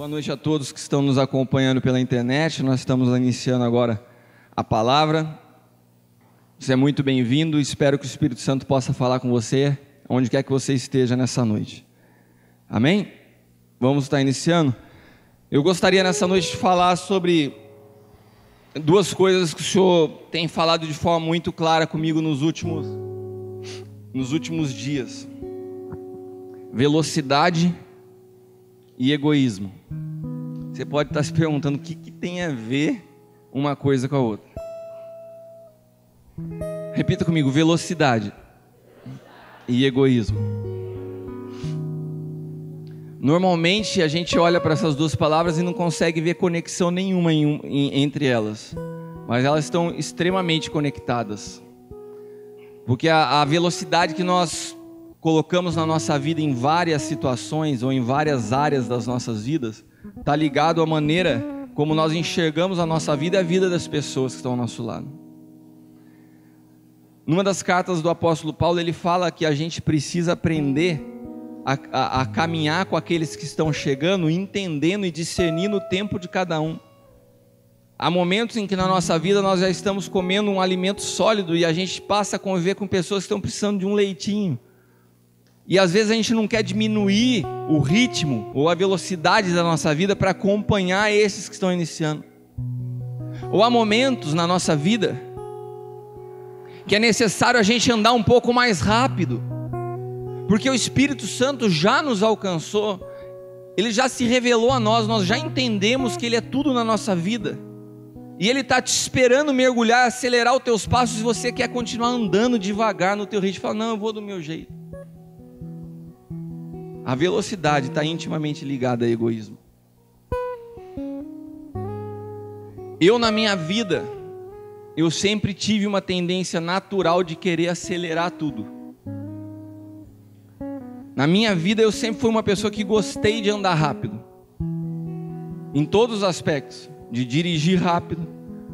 Boa noite a todos que estão nos acompanhando pela internet. Nós estamos iniciando agora a palavra. Você é muito bem-vindo. Espero que o Espírito Santo possa falar com você, onde quer que você esteja nessa noite. Amém? Vamos estar iniciando. Eu gostaria nessa noite de falar sobre duas coisas que o Senhor tem falado de forma muito clara comigo nos últimos dias: velocidade e egoísmo. Você pode estar se perguntando o que tem a ver uma coisa com a outra. Repita comigo: velocidade e egoísmo. Normalmente a gente olha para essas duas palavras e não consegue ver conexão nenhuma entre elas, mas elas estão extremamente conectadas, porque a velocidade que nós colocamos na nossa vida em várias situações ou em várias áreas das nossas vidas está ligado à maneira como nós enxergamos a nossa vida e a vida das pessoas que estão ao nosso lado. Numa das cartas do apóstolo Paulo, ele fala que a gente precisa aprender a caminhar com aqueles que estão chegando, entendendo e discernindo o tempo de cada um. Há momentos em que na nossa vida nós já estamos comendo um alimento sólido e a gente passa a conviver com pessoas que estão precisando de um leitinho. E às vezes a gente não quer diminuir o ritmo ou a velocidade da nossa vida para acompanhar esses que estão iniciando. Ou há momentos na nossa vida que é necessário a gente andar um pouco mais rápido, porque o Espírito Santo já nos alcançou, Ele já se revelou a nós, nós já entendemos que Ele é tudo na nossa vida, e Ele está te esperando mergulhar, acelerar os teus passos, e você quer continuar andando devagar no teu ritmo, fala: não, eu vou do meu jeito. A velocidade está intimamente ligada a egoísmo. Eu, na minha vida, eu sempre tive uma tendência natural de querer acelerar tudo. Na minha vida eu sempre fui uma pessoa que gostei de andar rápido, em todos os aspectos, de dirigir rápido,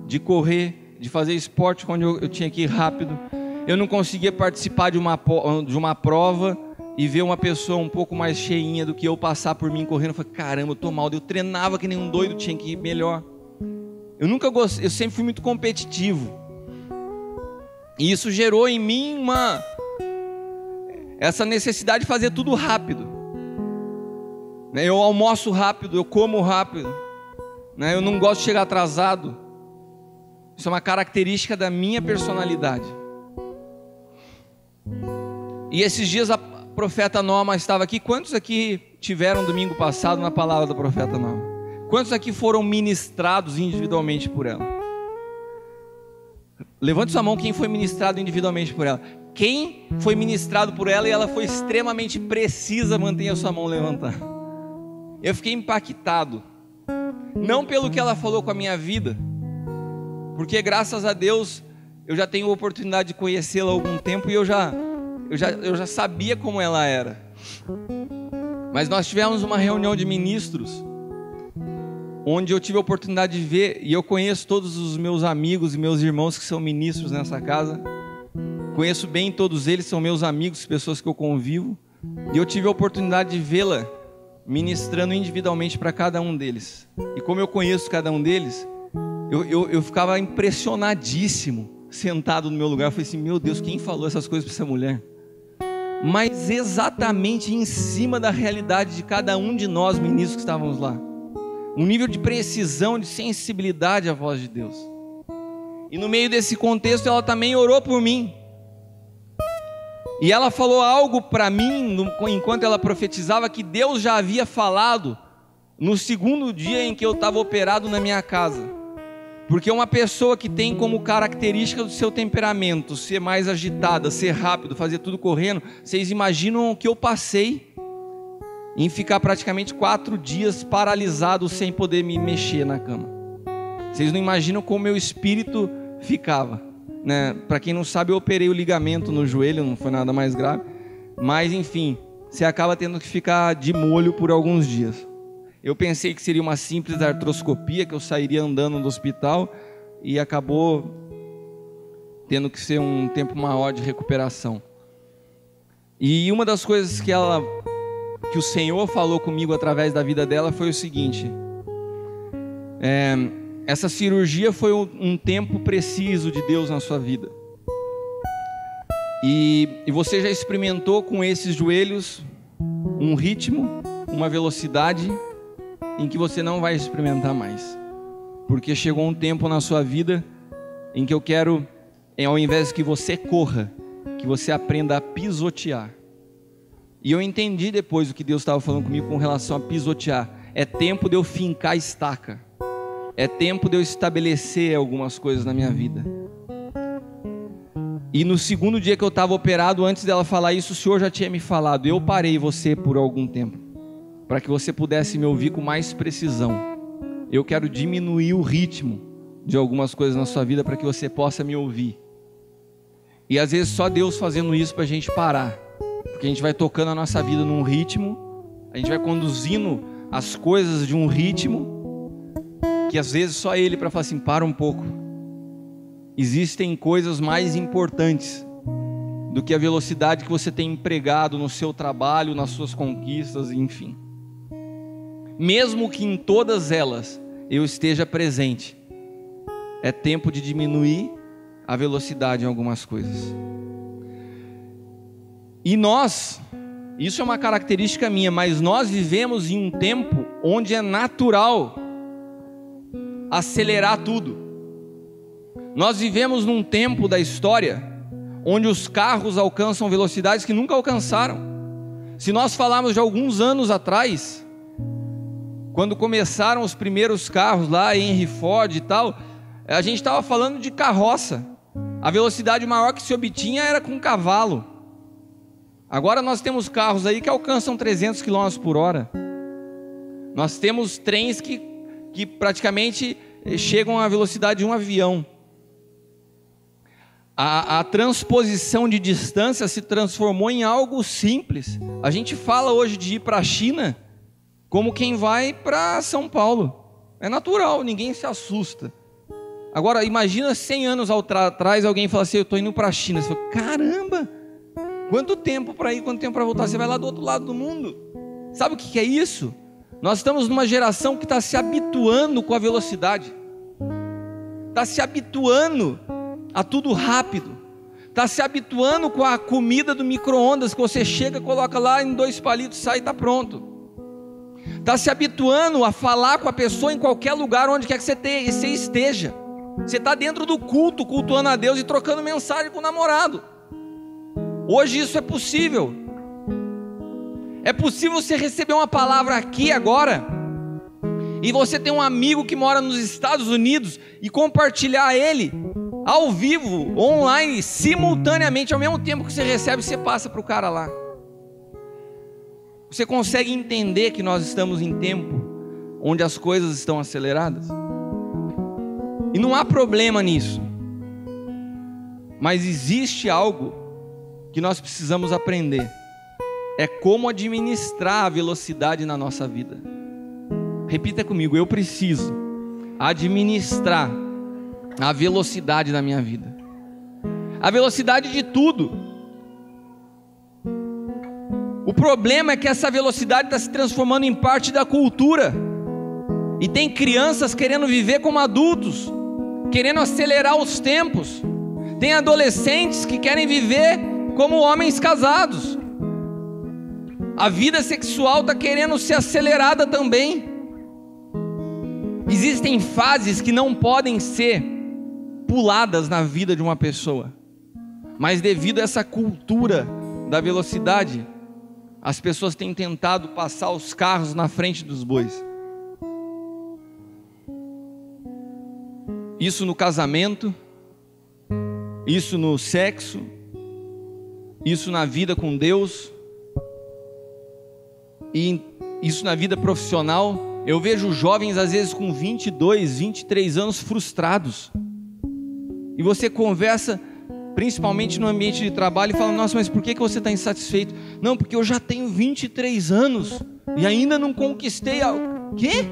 de correr, de fazer esporte quando eu tinha que ir rápido. Eu não conseguia participar de uma prova e ver uma pessoa um pouco mais cheinha do que eu passar por mim correndo. Eu falei: caramba, eu tô mal. Eu treinava que nem um doido, tinha que ir melhor. Eu sempre fui muito competitivo, e isso gerou em mim essa necessidade de fazer tudo rápido. Eu almoço rápido, eu como rápido, eu não gosto de chegar atrasado. Isso é uma característica da minha personalidade. E esses dias a profeta Norma estava aqui. Quantos aqui tiveram domingo passado na palavra da profeta Norma? Quantos aqui foram ministrados individualmente por ela? Levante sua mão quem foi ministrado individualmente por ela. Quem foi ministrado por ela e ela foi extremamente precisa, mantenha sua mão levantada. Eu fiquei impactado, não pelo que ela falou com a minha vida, porque graças a Deus eu já tenho a oportunidade de conhecê-la há algum tempo e eu já sabia como ela era. Mas nós tivemos uma reunião de ministros, onde eu tive a oportunidade de ver, e eu conheço todos os meus amigos e meus irmãos que são ministros nessa casa, conheço bem todos eles, são meus amigos, pessoas que eu convivo, e eu tive a oportunidade de vê-la ministrando individualmente para cada um deles. E como eu conheço cada um deles, eu ficava impressionadíssimo, sentado no meu lugar. Eu falei assim: meu Deus, quem falou essas coisas para essa mulher? Mas exatamente em cima da realidade de cada um de nós ministros que estávamos lá, um nível de precisão, de sensibilidade à voz de Deus. E no meio desse contexto ela também orou por mim, e ela falou algo para mim enquanto ela profetizava, que Deus já havia falado no segundo dia em que eu estava operado na minha casa. Porque uma pessoa que tem como característica do seu temperamento ser mais agitada, ser rápido, fazer tudo correndo, vocês imaginam o que eu passei em ficar praticamente 4 dias paralisado, sem poder me mexer na cama. Vocês não imaginam como meu espírito ficava, Para quem não sabe, eu operei o ligamento no joelho, não foi nada mais grave, mas enfim, você acaba tendo que ficar de molho por alguns dias. Eu pensei que seria uma simples artroscopia, que eu sairia andando do hospital, e acabou tendo que ser um tempo maior de recuperação. E uma das coisas que ela que o Senhor falou comigo através da vida dela foi o seguinte: essa cirurgia foi um tempo preciso de Deus na sua vida. E você já experimentou com esses joelhos um ritmo, uma velocidade em que você não vai experimentar mais. Porque chegou um tempo na sua vida em que eu quero, ao invés que você corra, que você aprenda a pisotear. E eu entendi depois o que Deus estava falando comigo com relação a pisotear. É tempo de eu fincar a estaca. É tempo de eu estabelecer algumas coisas na minha vida. E no segundo dia que eu estava operado, antes dela falar isso, o Senhor já tinha me falado: eu parei você por algum tempo, para que você pudesse me ouvir com mais precisão. Eu quero diminuir o ritmo de algumas coisas na sua vida, para que você possa me ouvir. E às vezes só Deus fazendo isso para a gente parar, porque a gente vai tocando a nossa vida num ritmo, a gente vai conduzindo as coisas de um ritmo, que às vezes só Ele para falar assim: para um pouco. Existem coisas mais importantes do que a velocidade que você tem empregado no seu trabalho, nas suas conquistas, enfim. Mesmo que em todas elas eu esteja presente, é tempo de diminuir a velocidade em algumas coisas. E nós, isso é uma característica minha, mas nós vivemos em um tempo onde é natural acelerar tudo. Nós vivemos num tempo da história onde os carros alcançam velocidades que nunca alcançaram. Se nós falarmos de alguns anos atrás, quando começaram os primeiros carros lá, Henry Ford e tal, a gente estava falando de carroça. A velocidade maior que se obtinha era com cavalo. Agora nós temos carros aí que alcançam 300 km por hora. Nós temos trens que praticamente chegam à velocidade de um avião. A transposição de distância se transformou em algo simples. A gente fala hoje de ir para a China como quem vai para São Paulo. É natural, ninguém se assusta. Agora, imagina 100 anos atrás alguém fala assim: eu estou indo para a China. Você fala: caramba, quanto tempo para ir, quanto tempo para voltar? Você vai lá do outro lado do mundo. Sabe o que é isso? Nós estamos numa geração que está se habituando com a velocidade. Está se habituando a tudo rápido. Está se habituando com a comida do micro-ondas, que você chega, coloca lá em 2 palitos, sai e está pronto. Está se habituando a falar com a pessoa em qualquer lugar, onde quer que você esteja. Você está dentro do culto, cultuando a Deus e trocando mensagem com o namorado. Hoje isso é possível. É possível você receber uma palavra aqui agora, e você tem um amigo que mora nos Estados Unidos, e compartilhar ele ao vivo, online, simultaneamente, ao mesmo tempo que você recebe, você passa para o cara lá. Você consegue entender que nós estamos em tempo onde as coisas estão aceleradas? E não há problema nisso. Mas existe algo que nós precisamos aprender. É como administrar a velocidade na nossa vida. Repita comigo: eu preciso administrar a velocidade da minha vida. A velocidade de tudo. O problema é que essa velocidade está se transformando em parte da cultura. E tem crianças querendo viver como adultos, querendo acelerar os tempos. Tem adolescentes que querem viver como homens casados. A vida sexual está querendo ser acelerada também. Existem fases que não podem ser puladas na vida de uma pessoa, mas devido a essa cultura da velocidade, as pessoas têm tentado passar os carros na frente dos bois. Isso no casamento, isso no sexo, isso na vida com Deus, e isso na vida profissional. Eu vejo jovens às vezes com 22, 23 anos frustrados. E você conversa, principalmente no ambiente de trabalho, e fala: nossa, mas por que você está insatisfeito? Não, porque eu já tenho 23 anos e ainda não conquistei algo. Quê?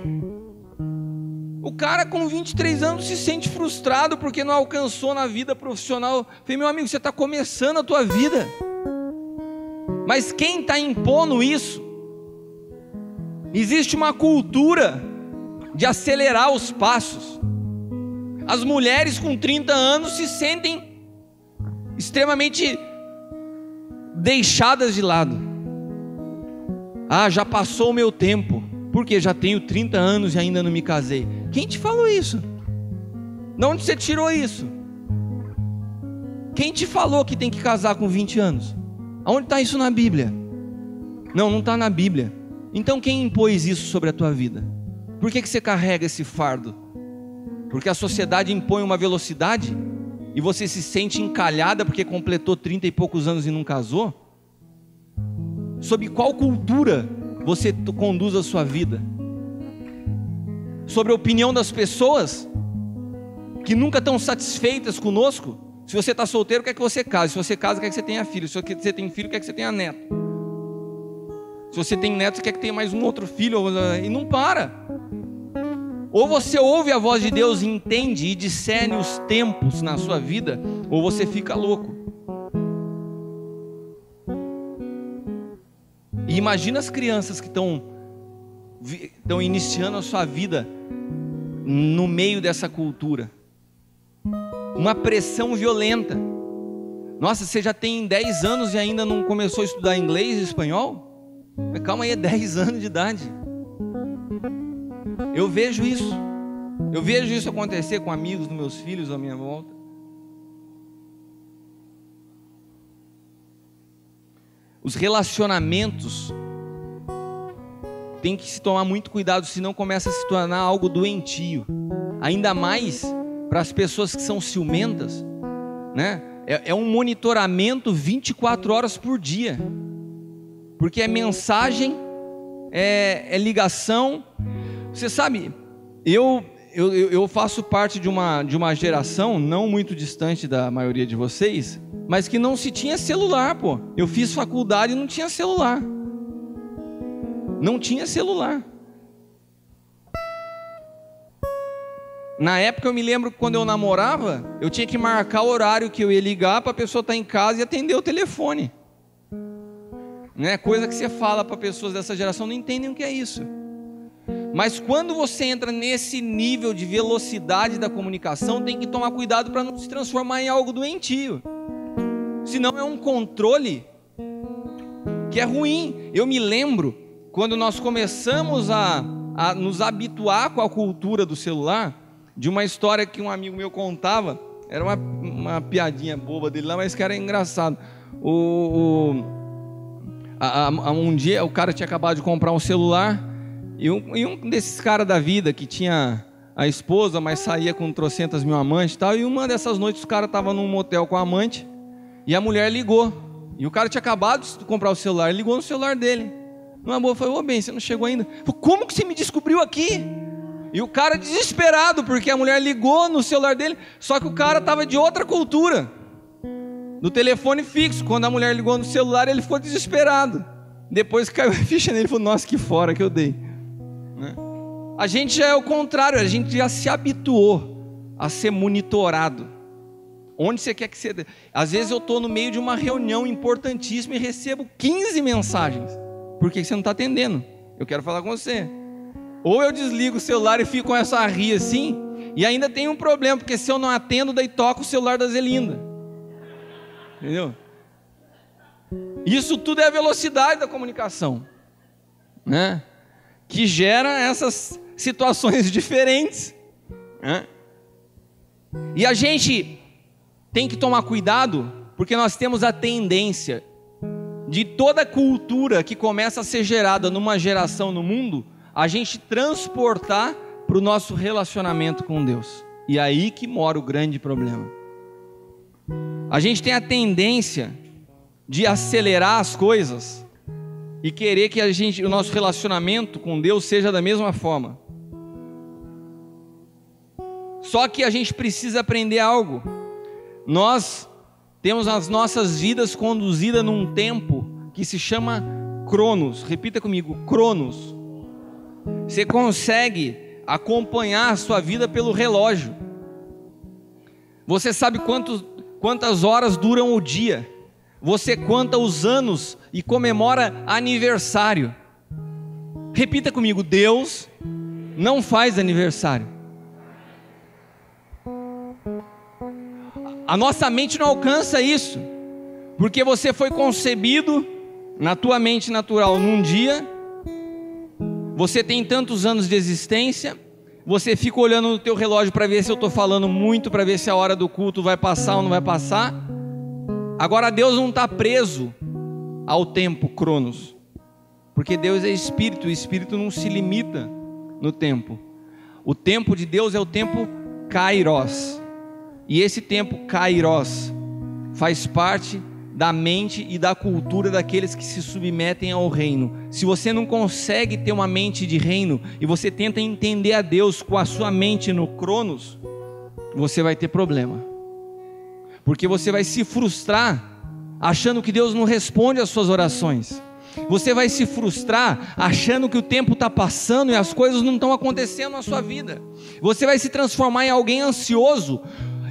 O cara com 23 anos se sente frustrado porque não alcançou na vida profissional. Eu falei: meu amigo, você está começando a tua vida. Mas quem está impondo isso Existe uma cultura de acelerar os passos. As mulheres com 30 anos se sentem extremamente deixadas de lado. Ah, já passou o meu tempo, porque já tenho 30 anos e ainda não me casei. Quem te falou isso? De onde você tirou isso? Quem te falou que tem que casar com 20 anos? Aonde está isso na Bíblia? Não está na Bíblia. Então quem impôs isso sobre a tua vida? Por que você carrega esse fardo? Porque a sociedade impõe uma velocidade e você se sente encalhada porque completou 30 e poucos anos e não casou? Sob qual cultura você conduz a sua vida? Sobre a opinião das pessoas que nunca estão satisfeitas conosco? Se você está solteiro, quer que você case. Se você casa, quer que você tenha filho. Se você tem filho, quer que você tenha neto. Se você tem neto, você quer que tenha mais um outro filho. E não para. Ou você ouve a voz de Deus e entende e discerne os tempos na sua vida, ou você fica louco. E imagina as crianças que estão iniciando a sua vida no meio dessa cultura. Uma pressão violenta. Nossa, você já tem 10 anos e ainda não começou a estudar inglês e espanhol? Mas calma aí, é 10 anos de idade. Eu vejo isso acontecer com amigos dos meus filhos à minha volta. Os relacionamentos tem que se tomar muito cuidado, senão começa a se tornar algo doentio. Ainda mais para as pessoas que são ciumentas, né? É um monitoramento 24 horas por dia, porque é mensagem, é ligação. Você sabe, eu faço parte de uma geração não muito distante da maioria de vocês, mas que não se tinha celular, pô. Eu fiz faculdade e não tinha celular. Não tinha celular. Na época eu me lembro que quando eu namorava, eu tinha que marcar o horário que eu ia ligar para a pessoa estar em casa e atender o telefone. Né? Coisa que você fala para pessoas dessa geração, não entendem o que é isso. Mas quando você entra nesse nível de velocidade da comunicação, tem que tomar cuidado para não se transformar em algo doentio. Senão é um controle que é ruim. Eu me lembro quando nós começamos a nos habituar com a cultura do celular, de uma história que um amigo meu contava. Era uma piadinha boba dele lá, mas que era engraçado. Um dia o cara tinha acabado de comprar um celular, e um desses caras da vida que tinha a esposa, mas saía com trocentas mil amantes e tal, e uma dessas noites o cara estava num motel com a amante, e a mulher ligou, e o cara tinha acabado de comprar o celular, ele ligou no celular dele, numa boa, falou: ô bem, você não chegou ainda? Falei: como que você me descobriu aqui? E o cara desesperado, porque a mulher ligou no celular dele, só que o cara estava de outra cultura, no telefone fixo. Quando a mulher ligou no celular, ele ficou desesperado. Depois caiu a ficha nele e falou: nossa, que fora que eu dei, né? A gente já é o contrário, a gente já se habituou a ser monitorado. Onde você quer que você... Às vezes eu estou no meio de uma reunião importantíssima e recebo 15 mensagens. Por que você não está atendendo? Eu quero falar com você. Ou eu desligo o celular e fico com essa rir assim, e ainda tem um problema, porque se eu não atendo, daí toca o celular da Zelinda. Entendeu? Isso tudo é a velocidade da comunicação, né? Que gera essas situações diferentes, né? E a gente tem que tomar cuidado, porque nós temos a tendência de toda cultura que começa a ser gerada numa geração no mundo, a gente transportar para o nosso relacionamento com Deus. E aí que mora o grande problema. A gente tem a tendência de acelerar as coisas e querer que o nosso relacionamento com Deus seja da mesma forma. Só que a gente precisa aprender algo. Nós temos as nossas vidas conduzidas num tempo que se chama Cronos. Repita comigo: Cronos. Você consegue acompanhar a sua vida pelo relógio. Você sabe quantas horas duram o dia. Você conta os anos e comemora aniversário. Repita comigo: Deus não faz aniversário. A nossa mente não alcança isso, porque você foi concebido na tua mente natural num dia, você tem tantos anos de existência, você fica olhando no teu relógio para ver se eu estou falando muito, para ver se a hora do culto vai passar ou não vai passar. Agora Deus não está preso ao tempo, Cronos, porque Deus é Espírito, o Espírito não se limita no tempo. O tempo de Deus é o tempo Kairos, e esse tempo Kairos faz parte da mente e da cultura daqueles que se submetem ao reino. Se você não consegue ter uma mente de reino e você tenta entender a Deus com a sua mente no Cronos, você vai ter problema, porque você vai se frustrar achando que Deus não responde às suas orações. Você vai se frustrar achando que o tempo está passando e as coisas não estão acontecendo na sua vida. Você vai se transformar em alguém ansioso,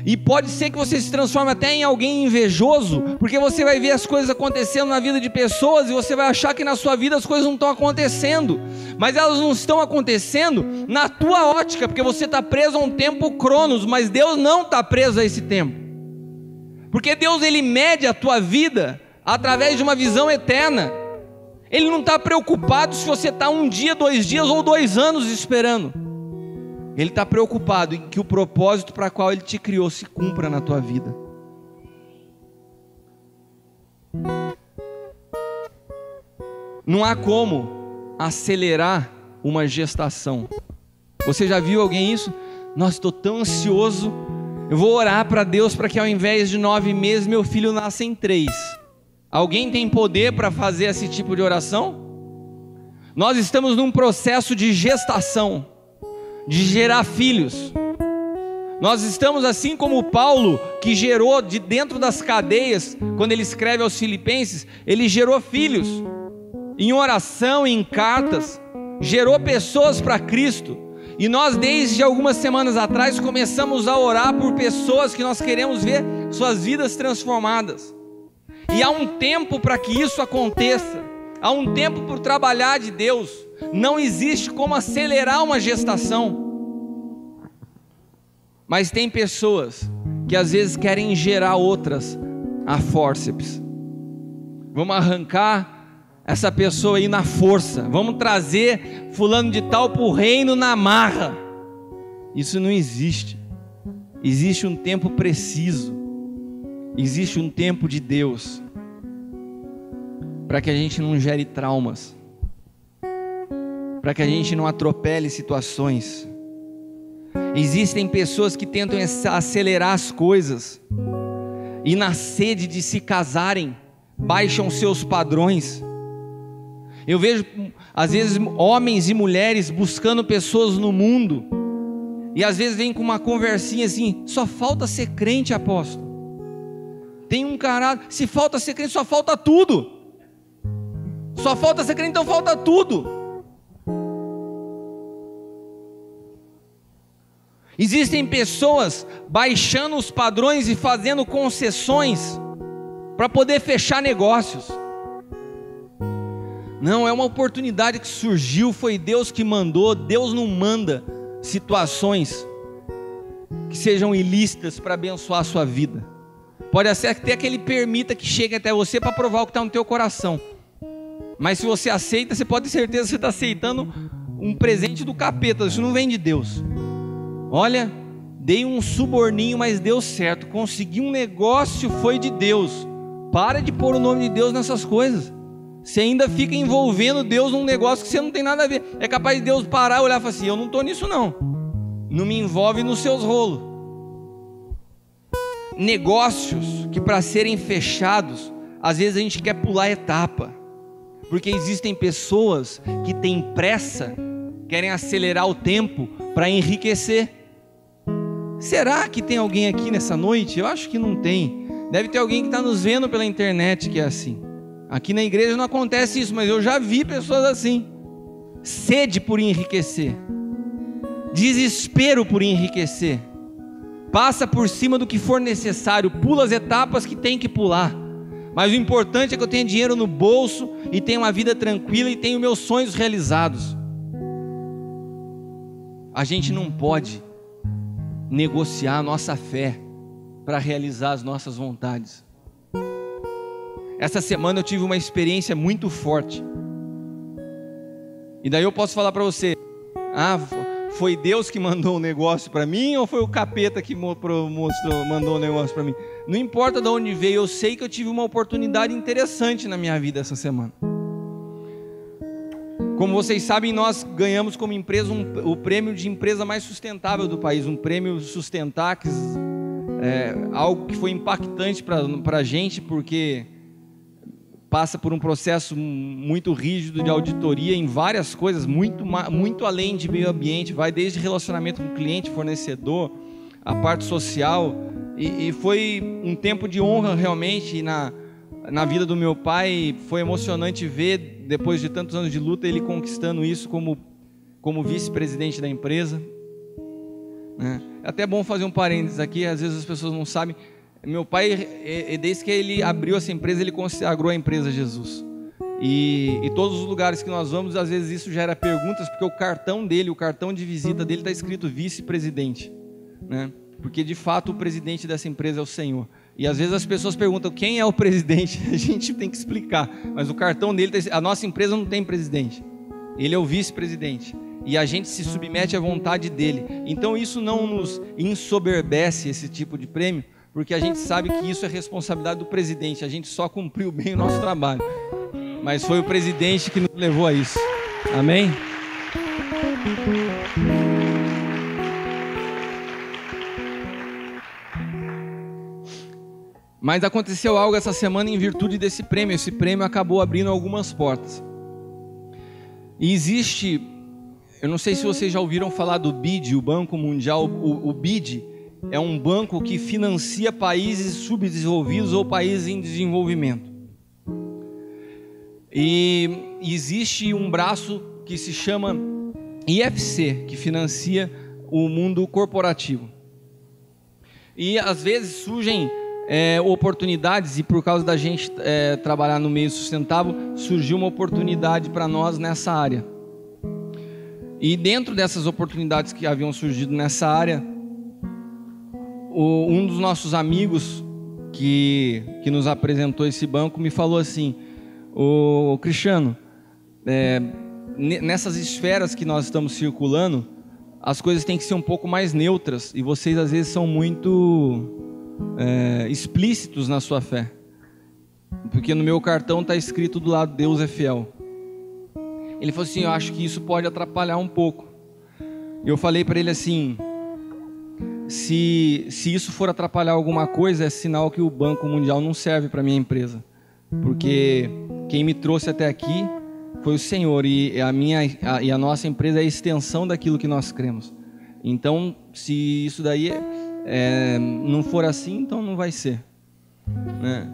e pode ser que você se transforme até em alguém invejoso, porque você vai ver as coisas acontecendo na vida de pessoas e você vai achar que na sua vida as coisas não estão acontecendo, mas elas não estão acontecendo na tua ótica, porque você está preso a um tempo Cronos, mas Deus não está preso a esse tempo, porque Deus, Ele mede a tua vida através de uma visão eterna. Ele não está preocupado se você está 1 dia, 2 dias ou 2 anos esperando. Ele está preocupado em que o propósito para qual Ele te criou se cumpra na tua vida. Não há como acelerar uma gestação. Você já viu alguém isso? Nossa, estou tão ansioso, eu vou orar para Deus para que ao invés de 9 meses meu filho nasça em 3. Alguém tem poder para fazer esse tipo de oração? Nós estamos num processo de gestação, de gerar filhos. Nós estamos assim como Paulo, que gerou de dentro das cadeias, quando ele escreve aos Filipenses, ele gerou filhos, em oração, em cartas, gerou pessoas para Cristo. E nós desde algumas semanas atrás começamos a orar por pessoas que nós queremos ver suas vidas transformadas. E há um tempo para que isso aconteça, há um tempo para o trabalhar de Deus. Não existe como acelerar uma gestação, mas tem pessoas que às vezes querem gerar outras a fórceps. Vamos arrancar essa pessoa aí na força, vamos trazer fulano de tal para o reino na marra. Isso não existe. Existe um tempo preciso, existe um tempo de Deus, para que a gente não gere traumas, para que a gente não atropele situações. Existem pessoas que tentam acelerar as coisas, e na sede de se casarem, baixam seus padrões. Eu vejo, às vezes, homens e mulheres buscando pessoas no mundo, e às vezes vem com uma conversinha assim: só falta ser crente, apóstolo. Tem um caráter, se falta ser crente, só falta tudo. Só falta ser crente, então falta tudo. Existem pessoas baixando os padrões e fazendo concessões para poder fechar negócios. Não, é uma oportunidade que surgiu, foi Deus que mandou. Deus não manda situações que sejam ilícitas para abençoar a sua vida. Pode ser até que Ele permita que chegue até você para provar o que está no teu coração. Mas se você aceita, você pode ter certeza que você está aceitando um presente do capeta. Isso não vem de Deus. Olha, dei um suborninho, mas deu certo. Consegui um negócio, foi de Deus. Para de pôr o nome de Deus nessas coisas. Você ainda fica envolvendo Deus num negócio que você não tem nada a ver. É capaz de Deus parar e olhar e falar assim: eu não estou nisso não. Não me envolve nos seus rolos. Negócios que para serem fechados, às vezes a gente quer pular etapa. Porque existem pessoas que têm pressa, querem acelerar o tempo para enriquecer. Será que tem alguém aqui nessa noite? Eu acho que não tem. Deve ter alguém que está nos vendo pela internet que é assim. Aqui na igreja não acontece isso, mas eu já vi pessoas assim. Sede por enriquecer, desespero por enriquecer, passa por cima do que for necessário, pula as etapas que tem que pular. Mas o importante é que eu tenha dinheiro no bolso e tenha uma vida tranquila e tenha meus sonhos realizados. a gente não pode negociar a nossa fé para realizar as nossas vontades. Essa semana eu tive uma experiência muito forte. E daí eu posso falar para você: foi Deus que mandou o negócio para mim ou foi o capeta que mandou o negócio para mim? Não importa de onde veio, eu sei que eu tive uma oportunidade interessante na minha vida essa semana. Como vocês sabem, nós ganhamos como empresa o prêmio de empresa mais sustentável do país, um prêmio Sustentax, algo que foi impactante para a gente, porque passa por um processo muito rígido de auditoria em várias coisas, muito além de meio ambiente, vai desde relacionamento com cliente, fornecedor, a parte social, e foi um tempo de honra realmente na vida do meu pai. Foi emocionante ver, depois de tantos anos de luta, ele conquistando isso como vice-presidente da empresa. É até bom fazer um parênteses aqui, às vezes as pessoas não sabem. Meu pai, desde que ele abriu essa empresa, ele consagrou a empresa a Jesus. E todos os lugares que nós vamos, às vezes isso gera perguntas, porque o cartão de visita dele está escrito vice-presidente, né? Porque de fato o presidente dessa empresa é o Senhor. E às vezes as pessoas perguntam quem é o presidente, a gente tem que explicar, mas o cartão dele, a nossa empresa não tem presidente, ele é o vice-presidente, e a gente se submete à vontade dele. Então isso não nos ensoberbece, esse tipo de prêmio, porque a gente sabe que isso é responsabilidade do presidente, a gente só cumpriu bem o nosso trabalho, mas foi o presidente que nos levou a isso. Amém? Mas aconteceu algo essa semana em virtude desse prêmio. Esse prêmio acabou abrindo algumas portas. E existe, eu não sei se vocês já ouviram falar do BID, o Banco Mundial. O BID é um banco que financia países subdesenvolvidos ou países em desenvolvimento. E existe um braço que se chama IFC, que financia o mundo corporativo. E às vezes surgem oportunidades, e por causa da gente trabalhar no meio sustentável, surgiu uma oportunidade para nós nessa área. E dentro dessas oportunidades que haviam surgido nessa área, um dos nossos amigos que nos apresentou esse banco me falou assim: Cristiano, nessas esferas que nós estamos circulando, as coisas têm que ser um pouco mais neutras, e vocês às vezes são muito explícitos na sua fé, porque no meu cartão está escrito do lado: Deus é fiel. Ele falou assim: eu acho que isso pode atrapalhar um pouco. Eu falei para ele assim: se isso for atrapalhar alguma coisa, é sinal que o Banco Mundial não serve para minha empresa, porque quem me trouxe até aqui foi o Senhor, e a nossa empresa é a extensão daquilo que nós cremos. Então, se isso daí não for assim, então não vai ser, né?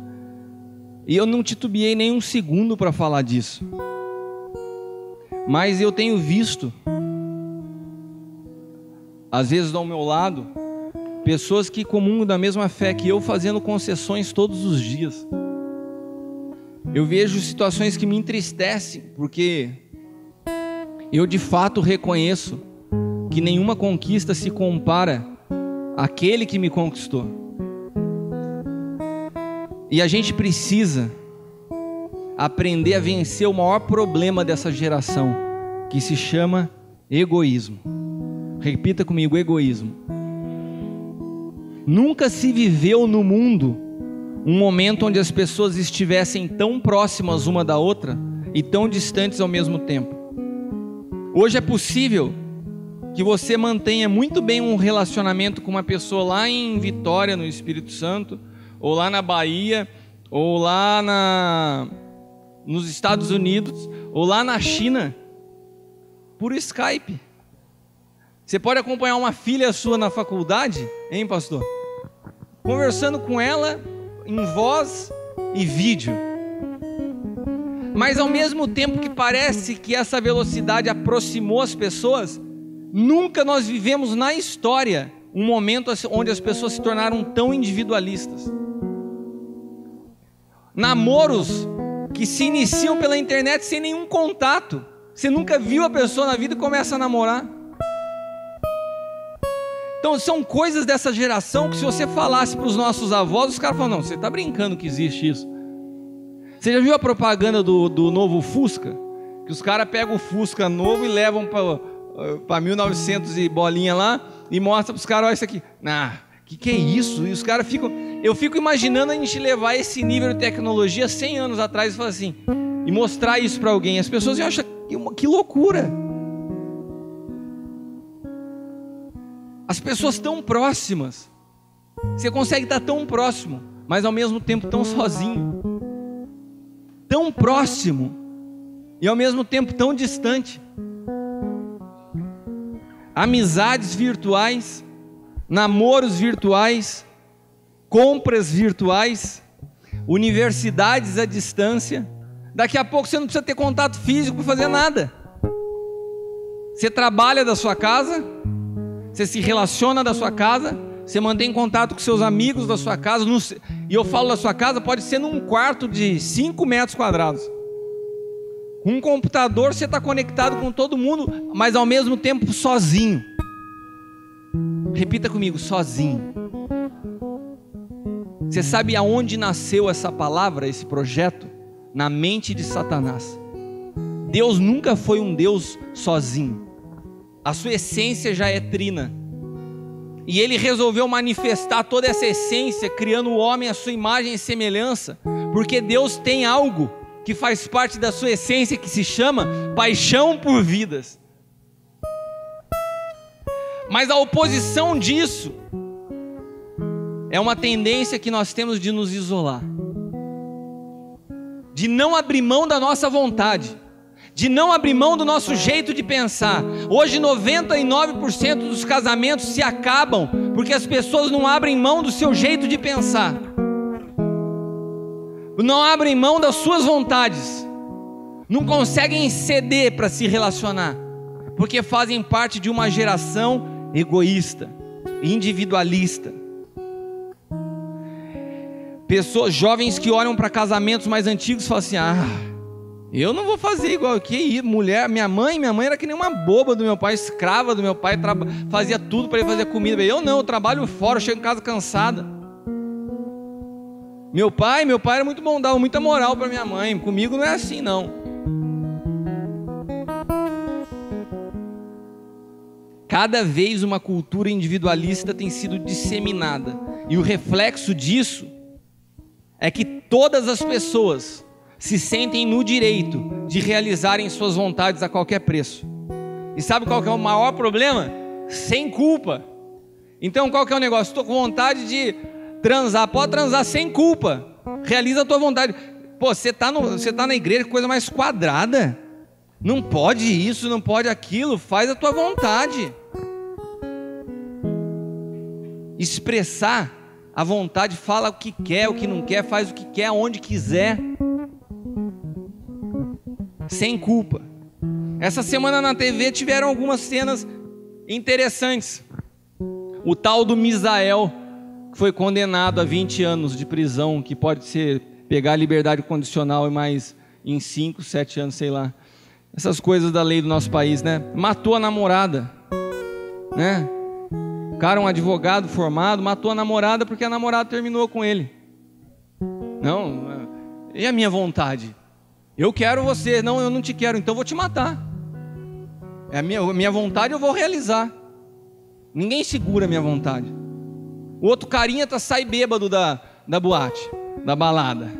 E eu não titubeei nem um segundo para falar disso. Mas eu tenho visto, às vezes ao meu lado, pessoas que comungam da mesma fé que eu, fazendo concessões todos os dias. Eu vejo situações que me entristecem, porque eu de fato reconheço que nenhuma conquista se compara àquele que me conquistou. E a gente precisa aprender a vencer o maior problema dessa geração, que se chama egoísmo. Repita comigo: egoísmo. Nunca se viveu no mundo um momento onde as pessoas estivessem tão próximas uma da outra e tão distantes ao mesmo tempo. Hoje é possível que você mantenha muito bem um relacionamento com uma pessoa lá em Vitória, no Espírito Santo, ou lá na Bahia, ou lá nos Estados Unidos, ou lá na China, por Skype. Você pode acompanhar uma filha sua na faculdade, hein, pastor? Conversando com ela em voz e vídeo. Mas ao mesmo tempo que parece que essa velocidade aproximou as pessoas, nunca nós vivemos na história um momento onde as pessoas se tornaram tão individualistas. Namoros que se iniciam pela internet sem nenhum contato. Você nunca viu a pessoa na vida e começa a namorar. Então são coisas dessa geração que se você falasse para os nossos avós, os caras falam, não, você está brincando que existe isso. Você já viu a propaganda do novo Fusca? Que os caras pegam o Fusca novo e levam para 1900 e bolinha lá e mostram para os caras, olha isso aqui. Que é isso? E os caras ficam... Eu fico imaginando a gente levar esse nível de tecnologia 100 anos atrás e falar assim, e mostrar isso para alguém. As pessoas iam achar que loucura. As pessoas tão próximas. Você consegue estar tão próximo, mas ao mesmo tempo tão sozinho. Tão próximo e ao mesmo tempo tão distante. Amizades virtuais, namoros virtuais, compras virtuais, universidades à distância. Daqui a pouco você não precisa ter contato físico para fazer nada. Você trabalha da sua casa, você se relaciona da sua casa, você mantém contato com seus amigos da sua casa. E eu falo da sua casa, pode ser num quarto de 5 metros quadrados. Com um computador você está conectado com todo mundo, mas ao mesmo tempo sozinho. Repita comigo, sozinho. Você sabe aonde nasceu essa palavra, esse projeto? Na mente de Satanás. Deus nunca foi um Deus sozinho. A sua essência já é trina. E ele resolveu manifestar toda essa essência, criando o homem à sua imagem e semelhança, porque Deus tem algo que faz parte da sua essência, que se chama paixão por vidas. Mas a oposição disso é uma tendência que nós temos de nos isolar, de não abrir mão da nossa vontade, de não abrir mão do nosso jeito de pensar. Hoje 99% dos casamentos se acabam porque as pessoas não abrem mão do seu jeito de pensar, não abrem mão das suas vontades, não conseguem ceder para se relacionar, porque fazem parte de uma geração egoísta, individualista. Pessoas, jovens que olham para casamentos mais antigos e falam assim, eu não vou fazer igual que mulher, minha mãe era que nem uma boba do meu pai, escrava do meu pai, fazia tudo para ele fazer comida. Eu não, eu trabalho fora, eu chego em casa cansada. Meu pai era muito bom, dava muita moral para minha mãe, comigo não é assim não. Cada vez uma cultura individualista tem sido disseminada, e o reflexo disso é que todas as pessoas se sentem no direito de realizarem suas vontades a qualquer preço. E sabe qual que é o maior problema? Sem culpa. Então qual que é o negócio? Estou com vontade de transar, pode transar sem culpa, realiza a tua vontade. Pô, você tá na igreja, que coisa mais quadrada, não pode isso, não pode aquilo, faz a tua vontade. Expressar a vontade, fala o que quer, o que não quer, faz o que quer, onde quiser, sem culpa. Essa semana na TV tiveram algumas cenas interessantes. O tal do Misael, que foi condenado a 20 anos de prisão, que pode ser pegar liberdade condicional e mais em 5, 7 anos, sei lá. Essas coisas da lei do nosso país, né? Matou a namorada, né? O cara, um advogado formado, matou a namorada porque a namorada terminou com ele. Não, e a minha vontade? Eu quero você, não, eu não te quero, então eu vou te matar. É a minha vontade, eu vou realizar. Ninguém segura a minha vontade. O outro carinha sai bêbado da boate, da balada.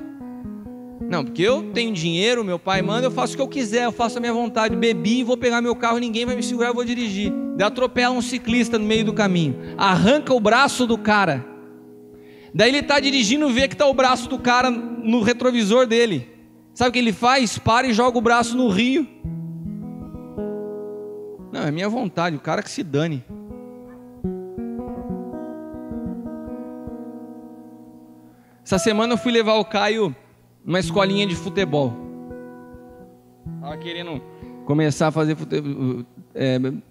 Não, porque eu tenho dinheiro, meu pai manda, eu faço o que eu quiser, eu faço a minha vontade. Bebi, vou pegar meu carro, ninguém vai me segurar, eu vou dirigir. Daí atropela um ciclista no meio do caminho, arranca o braço do cara. Daí ele está dirigindo, vê que está o braço do cara no retrovisor dele. Sabe o que ele faz? Para e joga o braço no rio. Não, é minha vontade, o cara que se dane. Essa semana eu fui levar o Caio numa escolinha de futebol. Estava querendo começar a fazer futebol,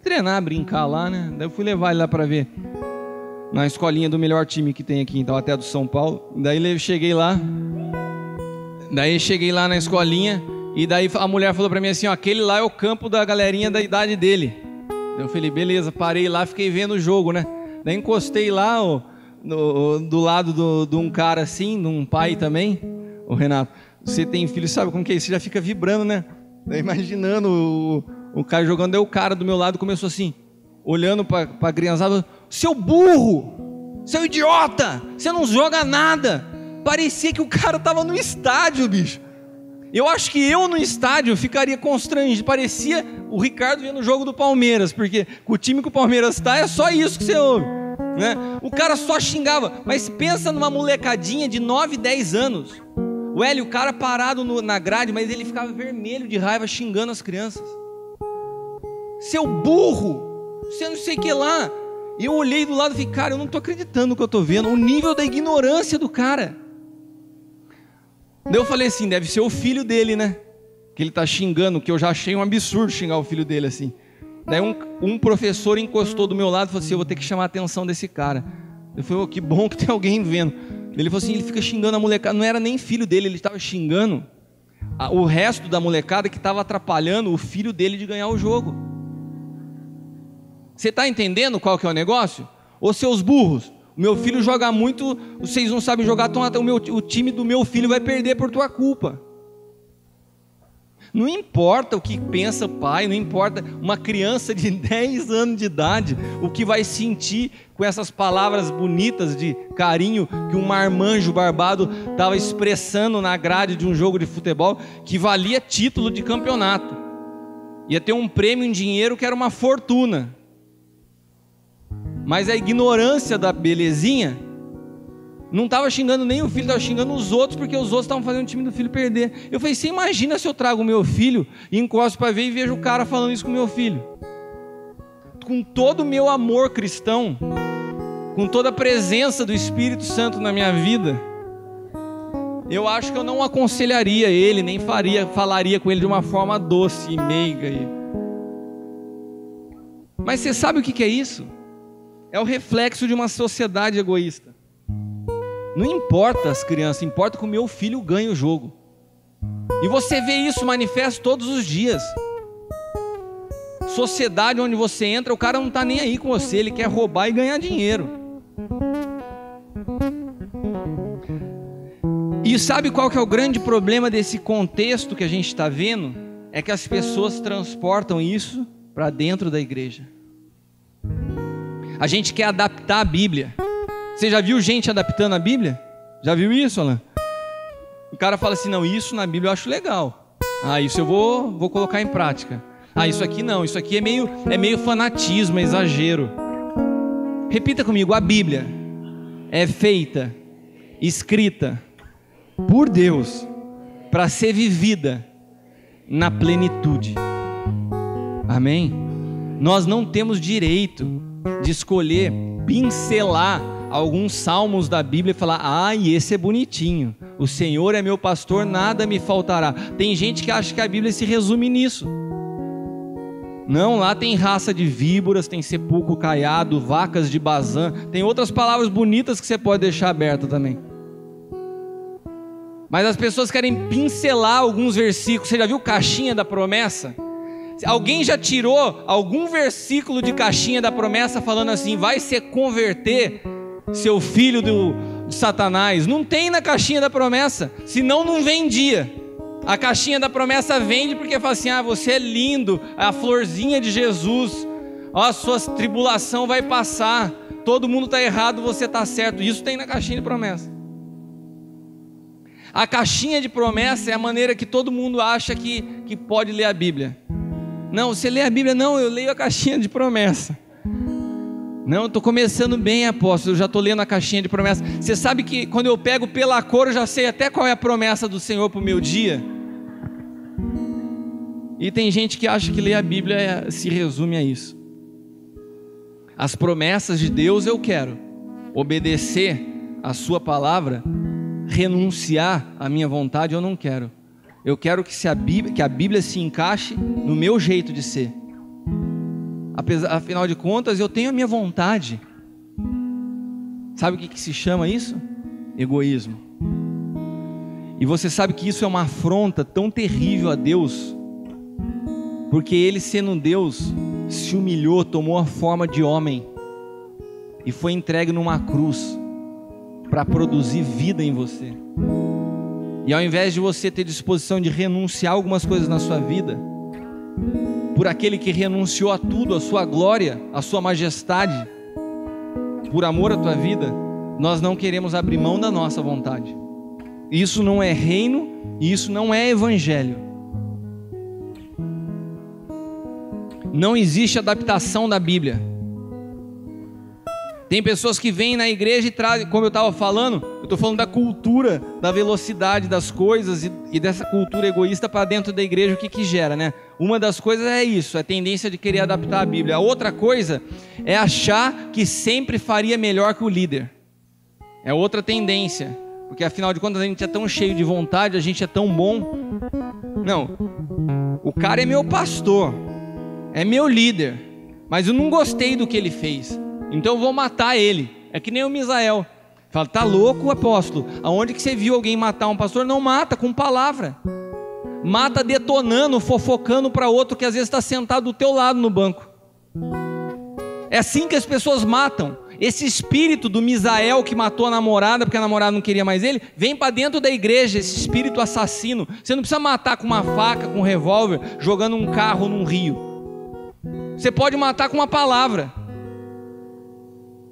treinar, brincar lá, né? Daí eu fui levar ele lá para ver, na escolinha do melhor time que tem aqui em Taubaté do São Paulo. Daí cheguei lá na escolinha, e daí a mulher falou para mim assim, ó, aquele lá é o campo da galerinha da idade dele. Eu falei, beleza, parei lá, fiquei vendo o jogo, né? Daí encostei lá do lado de um cara assim, de um pai também. Ô Renato, você tem filho, sabe como que é isso? Você já fica vibrando, né? Daí imaginando o cara jogando. Daí o cara do meu lado começou assim, olhando para a criançada: seu burro, seu idiota, você não joga nada. Parecia que o cara estava no estádio, bicho. Eu acho que eu no estádio ficaria constrangido. Parecia o Ricardo vendo o jogo do Palmeiras, porque com o time que o Palmeiras está é só isso que você ouve, né? O cara só xingava. Mas pensa numa molecadinha de 9, 10 anos. O Hélio, o cara parado na grade, mas ele ficava vermelho de raiva xingando as crianças. Seu burro, você não sei o que lá. E eu olhei do lado e falei: cara, eu não estou acreditando no que eu estou vendo. O nível da ignorância do cara. Daí eu falei assim: deve ser o filho dele, né? Que ele está xingando, que eu já achei um absurdo xingar o filho dele assim. Daí um professor encostou do meu lado e falou assim: eu vou ter que chamar a atenção desse cara. Eu falei: oh, que bom que tem alguém vendo. Ele falou assim: ele fica xingando a molecada. Não era nem filho dele, ele estava xingando o resto da molecada que estava atrapalhando o filho dele de ganhar o jogo. Você está entendendo qual que é o negócio? Ô seus burros, o meu filho joga muito, vocês não sabem jogar, então o time do meu filho vai perder por tua culpa. Não importa o que pensa o pai, não importa uma criança de 10 anos de idade, o que vai sentir com essas palavras bonitas de carinho que um marmanjo barbado estava expressando na grade de um jogo de futebol que valia título de campeonato. Ia ter um prêmio em dinheiro que era uma fortuna. Mas a ignorância da belezinha não estava xingando nem o filho, estava xingando os outros, porque os outros estavam fazendo o time do filho perder. Eu falei: você imagina se eu trago o meu filho e encosto para ver e vejo o cara falando isso com o meu filho? Com todo o meu amor cristão, com toda a presença do Espírito Santo na minha vida, eu acho que eu não aconselharia ele, nem falaria com ele de uma forma doce e meiga. Mas você sabe o que é isso? É o reflexo de uma sociedade egoísta. Não importa as crianças, importa que o meu filho ganhe o jogo. E você vê isso manifesto todos os dias. Sociedade onde você entra, o cara não está nem aí com você, ele quer roubar e ganhar dinheiro. E sabe qual que é o grande problema desse contexto que a gente está vendo? É que as pessoas transportam isso para dentro da igreja. A gente quer adaptar a Bíblia. Você já viu gente adaptando a Bíblia? Já viu isso, Alan? O cara fala assim: não, isso na Bíblia eu acho legal. Ah, isso eu vou colocar em prática. Ah, isso aqui não, isso aqui é meio fanatismo, é exagero. Repita comigo: a Bíblia é feita, escrita por Deus para ser vivida na plenitude. Amém? Nós não temos direito de escolher, pincelar alguns salmos da Bíblia e falar: ai, esse é bonitinho, o Senhor é meu pastor, nada me faltará. Tem gente que acha que a Bíblia se resume nisso. Não, lá tem raça de víboras, tem sepulcro caiado, vacas de Bazã, tem outras palavras bonitas que você pode deixar aberta também. Mas as pessoas querem pincelar alguns versículos. Você já viu caixinha da promessa? Alguém já tirou algum versículo de caixinha da promessa falando assim: vai se converter seu filho de Satanás? Não tem na caixinha da promessa, senão não vendia. A caixinha da promessa vende porque fala assim: ah, você é lindo, a florzinha de Jesus, ó, a sua tribulação vai passar, todo mundo está errado, você está certo. Isso tem na caixinha de promessa. A caixinha de promessa é a maneira que todo mundo acha que pode ler a Bíblia. Não, você lê a Bíblia? Não, eu leio a caixinha de promessa. Não, estou começando bem, apóstolo, eu já estou lendo a caixinha de promessa. Você sabe que quando eu pego pela cor, eu já sei até qual é a promessa do Senhor para o meu dia. E tem gente que acha que ler a Bíblia se resume a isso. As promessas de Deus eu quero obedecer a sua palavra, renunciar à minha vontade eu não quero. Eu quero que a Bíblia se encaixe no meu jeito de ser. Afinal de contas, eu tenho a minha vontade. Sabe o que se chama isso? Egoísmo. E você sabe que isso é uma afronta tão terrível a Deus, porque Ele, sendo Deus, se humilhou, tomou a forma de homem. e foi entregue numa cruz para produzir vida em você. E ao invés de você ter disposição de renunciar a algumas coisas na sua vida, por aquele que renunciou a tudo, a sua glória, a sua majestade, por amor à tua vida, nós não queremos abrir mão da nossa vontade. Isso não é reino e isso não é evangelho. Não existe adaptação da Bíblia. Tem pessoas que vêm na igreja e trazem, como eu estava falando, eu estou falando da cultura, da velocidade das coisas e dessa cultura egoísta para dentro da igreja, o que gera, né? Uma das coisas é isso, a tendência de querer adaptar a Bíblia. A outra coisa é achar que sempre faria melhor que o líder. É outra tendência, porque afinal de contas a gente é tão cheio de vontade, a gente é tão bom. Não, o cara é meu pastor, é meu líder, mas eu não gostei do que ele fez, então eu vou matar ele. É que nem o Misael. Fala, tá louco, apóstolo? Aonde que você viu alguém matar um pastor? Não mata, com palavra. Mata detonando, fofocando para outro que às vezes está sentado do teu lado no banco. É assim que as pessoas matam. Esse espírito do Misael que matou a namorada porque a namorada não queria mais ele, vem para dentro da igreja, esse espírito assassino. Você não precisa matar com uma faca, com um revólver, jogando um carro num rio. Você pode matar com uma palavra.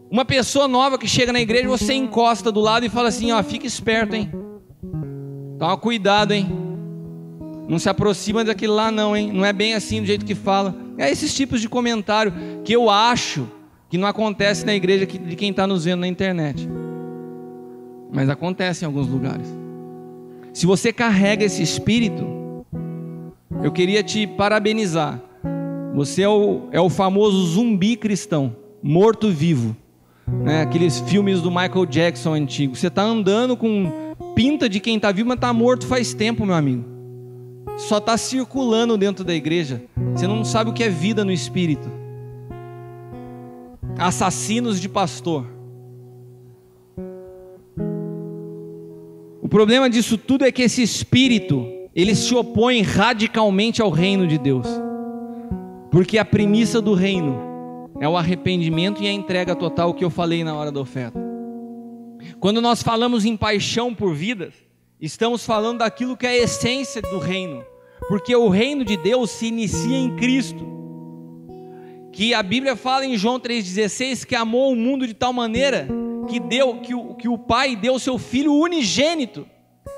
Uma pessoa nova que chega na igreja, você encosta do lado e fala assim, ó, fica esperto, hein? Toma cuidado, hein? Não se aproxima daquele lá não, hein? Não é bem assim do jeito que fala. É esses tipos de comentário que eu acho que não acontece na igreja de quem está nos vendo na internet. Mas acontece em alguns lugares. Se você carrega esse espírito, eu queria te parabenizar. Você é o famoso zumbi cristão, morto-vivo. Né? Aqueles filmes do Michael Jackson antigo. Você está andando com pinta de quem está vivo, mas está morto faz tempo, meu amigo. Só está circulando dentro da igreja. Você não sabe o que é vida no espírito. Assassinos de pastor. O problema disso tudo é que esse espírito, ele se opõe radicalmente ao reino de Deus. Porque a premissa do reino é o arrependimento e a entrega total, que eu falei na hora da oferta. Quando nós falamos em paixão por vidas, estamos falando daquilo que é a essência do reino. Porque o reino de Deus se inicia em Cristo. Que a Bíblia fala em João 3,16 que amou o mundo de tal maneira que o Pai deu seu Filho unigênito,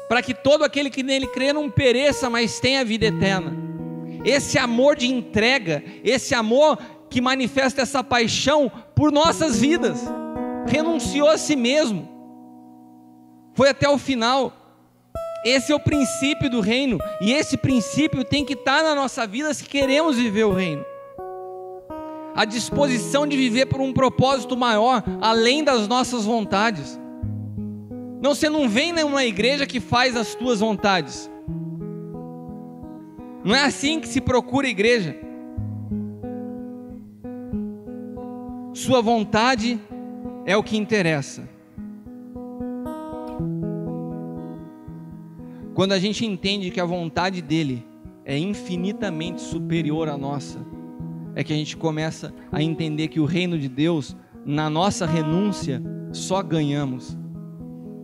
para que todo aquele que nele crê não pereça, mas tenha vida eterna. Esse amor de entrega, esse amor que manifesta essa paixão por nossas vidas, renunciou a si mesmo, foi até o final. Esse é o princípio do reino, e esse princípio tem que estar na nossa vida se queremos viver o reino. A disposição de viver por um propósito maior, além das nossas vontades. Não, você não vem numa igreja que faz as tuas vontades. Não é assim que se procura igreja. Sua vontade é o que interessa. Quando a gente entende que a vontade dele é infinitamente superior à nossa, é que a gente começa a entender que o reino de Deus, na nossa renúncia, só ganhamos.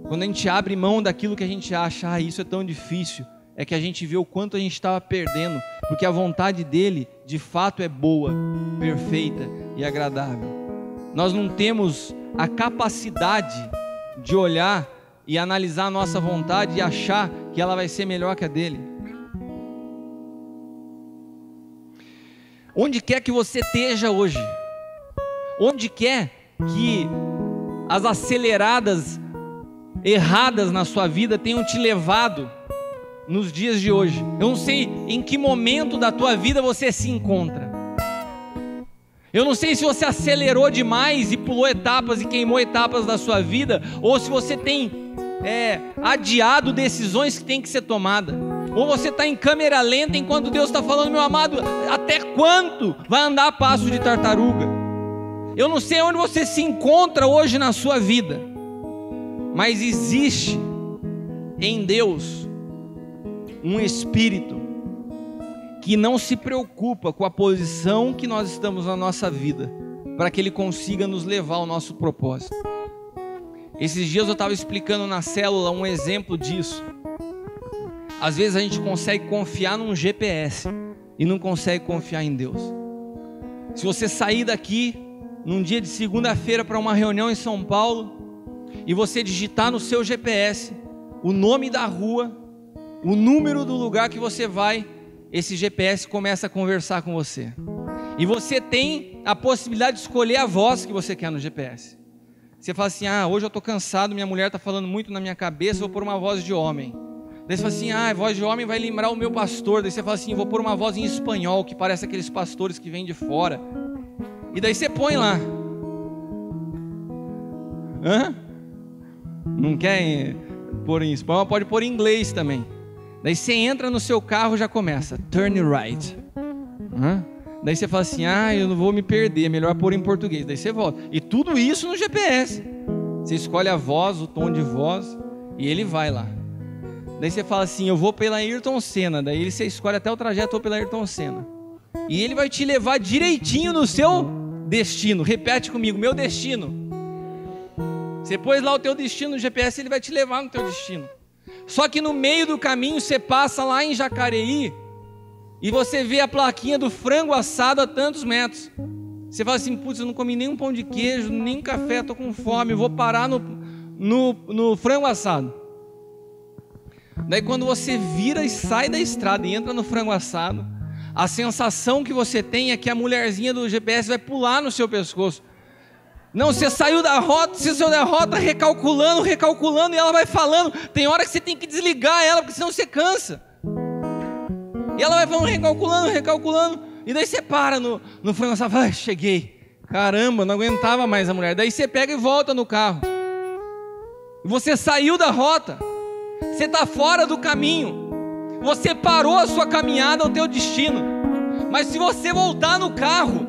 Quando a gente abre mão daquilo que a gente acha, isso é tão difícil, é que a gente vê o quanto a gente estava perdendo, porque a vontade dele, de fato, é boa, perfeita e agradável. Nós não temos a capacidade de olhar e analisar a nossa vontade e achar que ela vai ser melhor que a dele. Onde quer que você esteja hoje, onde quer que as aceleradas erradas na sua vida tenham te levado nos dias de hoje, eu não sei em que momento da tua vida você se encontra. Eu não sei se você acelerou demais e pulou etapas e queimou etapas da sua vida, ou se você tem adiado decisões que tem que ser tomadas, ou você está em câmera lenta enquanto Deus está falando, meu amado, até quanto vai andar a passo de tartaruga? Eu não sei onde você se encontra hoje na sua vida, mas existe em Deus um espírito que não se preocupa com a posição que nós estamos na nossa vida, para que Ele consiga nos levar ao nosso propósito. Esses dias eu estava explicando na célula um exemplo disso. Às vezes a gente consegue confiar num GPS e não consegue confiar em Deus. Se você sair daqui num dia de segunda-feira para uma reunião em São Paulo e você digitar no seu GPS o nome da rua, o número do lugar que você vai, esse GPS começa a conversar com você. E você tem a possibilidade de escolher a voz que você quer no GPS. Você fala assim, hoje eu estou cansado, minha mulher está falando muito na minha cabeça, vou pôr uma voz de homem. Daí você fala assim, a voz de homem vai lembrar o meu pastor. Daí você fala assim, vou pôr uma voz em espanhol, que parece aqueles pastores que vêm de fora. E daí você põe lá. Não quer pôr em espanhol? Pode pôr em inglês também. Daí você entra no seu carro e já começa, turn right. Daí você fala assim, eu não vou me perder, é melhor pôr em português. Daí você volta. E tudo isso no GPS. Você escolhe a voz, o tom de voz, e ele vai lá. Daí você fala assim, eu vou pela Ayrton Senna. Daí você escolhe até o trajeto, ou pela Ayrton Senna. E ele vai te levar direitinho no seu destino. Repete comigo, meu destino. Você pôs lá o teu destino no GPS, ele vai te levar no teu destino. Só que no meio do caminho você passa lá em Jacareí e você vê a plaquinha do frango assado a tantos metros. Você fala assim, putz, eu não comi nem um pão de queijo, nem café, estou com fome, vou parar no frango assado. Daí quando você vira e sai da estrada e entra no frango assado, a sensação que você tem é que a mulherzinha do GPS vai pular no seu pescoço. Não, você saiu da rota, você saiu da rota recalculando, e ela vai falando. Tem hora que você tem que desligar ela, porque senão você cansa. E ela vai falando, recalculando. E daí você para no frango assado, fala, cheguei. Caramba, não aguentava mais a mulher. Daí você pega e volta no carro. Você saiu da rota. Você está fora do caminho. Você parou a sua caminhada ao teu destino. Mas se você voltar no carro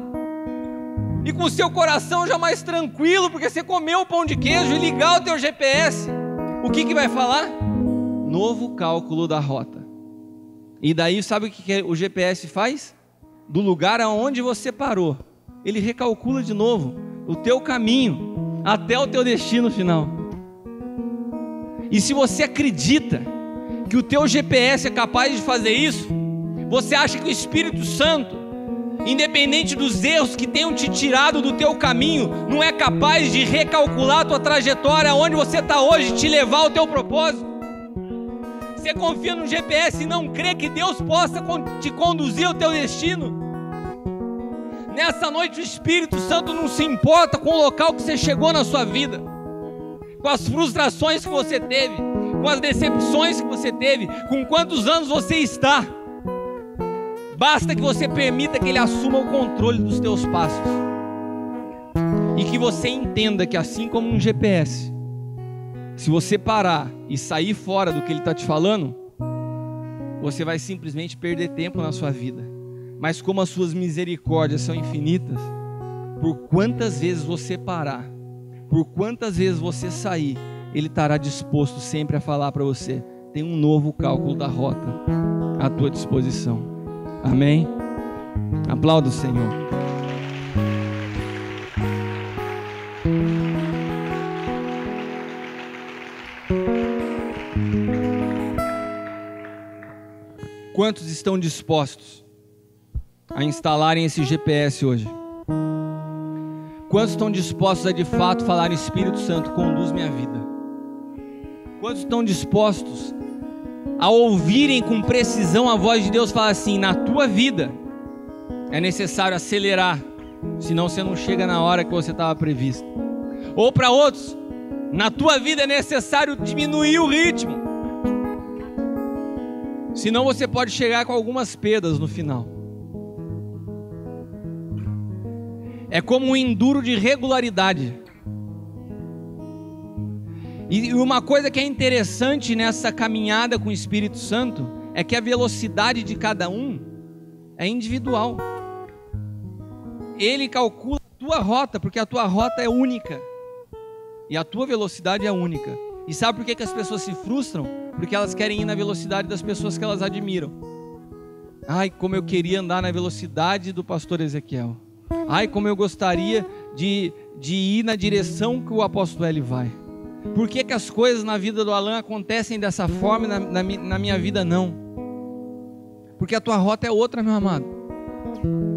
e com o seu coração já mais tranquilo, porque você comeu o pão de queijo, e ligar o teu GPS, o que vai falar? Novo cálculo da rota. E daí sabe o que o GPS faz? Do lugar aonde você parou, ele recalcula de novo o teu caminho até o teu destino final. E se você acredita que o teu GPS é capaz de fazer isso, você acha que o Espírito Santo, independente dos erros que tenham te tirado do teu caminho, não é capaz de recalcular a tua trajetória, onde você está hoje, te levar ao teu propósito? Você confia no GPS e não crê que Deus possa te conduzir ao teu destino? Nessa noite o Espírito Santo não se importa com o local que você chegou na sua vida, com as frustrações que você teve, com as decepções que você teve, com quantos anos você está. Basta que você permita que Ele assuma o controle dos teus passos. E que você entenda que assim como um GPS, se você parar e sair fora do que Ele está te falando, você vai simplesmente perder tempo na sua vida. Mas como as suas misericórdias são infinitas, por quantas vezes você parar, por quantas vezes você sair, Ele estará disposto sempre a falar para você, tem um novo cálculo da rota à tua disposição. Amém? Aplauda o Senhor. Quantos estão dispostos a instalarem esse GPS hoje? Quantos estão dispostos a de fato falar, Espírito Santo, conduz minha vida? Quantos estão dispostos a ouvirem com precisão a voz de Deus falar assim, na tua vida é necessário acelerar, senão você não chega na hora que você estava previsto? Ou para outros, na tua vida é necessário diminuir o ritmo, senão você pode chegar com algumas perdas no final. É como um enduro de regularidade. E uma coisa que é interessante nessa caminhada com o Espírito Santo é que a velocidade de cada um é individual. Ele calcula a tua rota, porque a tua rota é única e a tua velocidade é única. E sabe por que as pessoas se frustram? Porque elas querem ir na velocidade das pessoas que elas admiram. Ai, como eu queria andar na velocidade do pastor Ezequiel. Ai, como eu gostaria de ir na direção que o apóstolo Hélio vai. Por que que as coisas na vida do Alan acontecem dessa forma e na minha vida não? Porque a tua rota é outra, meu amado.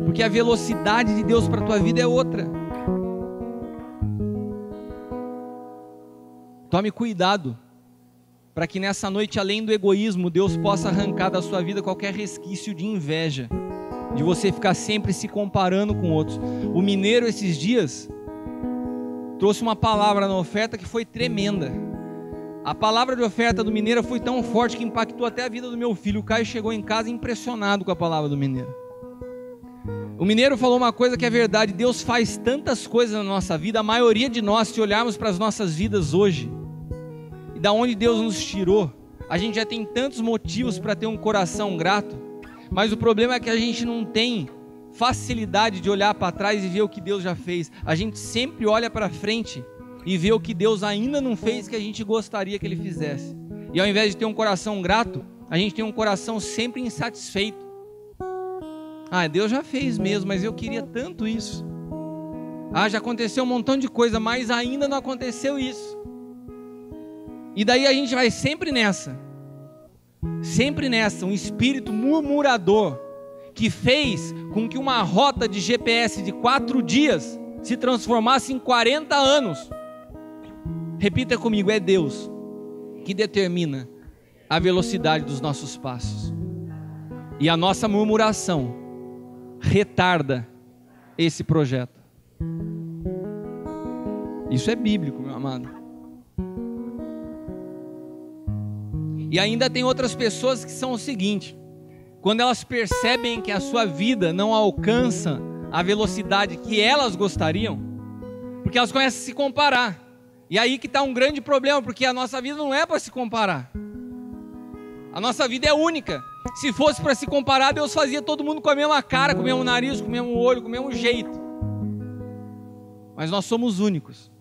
Porque a velocidade de Deus para a tua vida é outra. Tome cuidado, para que nessa noite, além do egoísmo, Deus possa arrancar da sua vida qualquer resquício de inveja, de você ficar sempre se comparando com outros. O mineiro, esses dias, trouxe uma palavra na oferta que foi tremenda. A palavra de oferta do mineiro foi tão forte que impactou até a vida do meu filho. O Caio chegou em casa impressionado com a palavra do mineiro. O mineiro falou uma coisa que é verdade: Deus faz tantas coisas na nossa vida. A maioria de nós, se olharmos para as nossas vidas hoje, e da onde Deus nos tirou, a gente já tem tantos motivos para ter um coração grato, mas o problema é que a gente não tem facilidade de olhar para trás e ver o que Deus já fez. A gente sempre olha para frente e vê o que Deus ainda não fez, que a gente gostaria que Ele fizesse. E ao invés de ter um coração grato, a gente tem um coração sempre insatisfeito. Deus já fez mesmo, mas eu queria tanto isso. Já aconteceu um montão de coisa, mas ainda não aconteceu isso. E daí a gente vai sempre nessa, um espírito murmurador, que fez com que uma rota de GPS de 4 dias se transformasse em 40 anos. Repita comigo: é Deus que determina a velocidade dos nossos passos. E a nossa murmuração retarda esse projeto. Isso é bíblico, meu amado. E ainda tem outras pessoas que são o seguinte: quando elas percebem que a sua vida não alcança a velocidade que elas gostariam, porque elas começam a se comparar. E aí que está um grande problema, porque a nossa vida não é para se comparar. A nossa vida é única. Se fosse para se comparar, Deus fazia todo mundo com a mesma cara, com o mesmo nariz, com o mesmo olho, com o mesmo jeito. Mas nós somos únicos.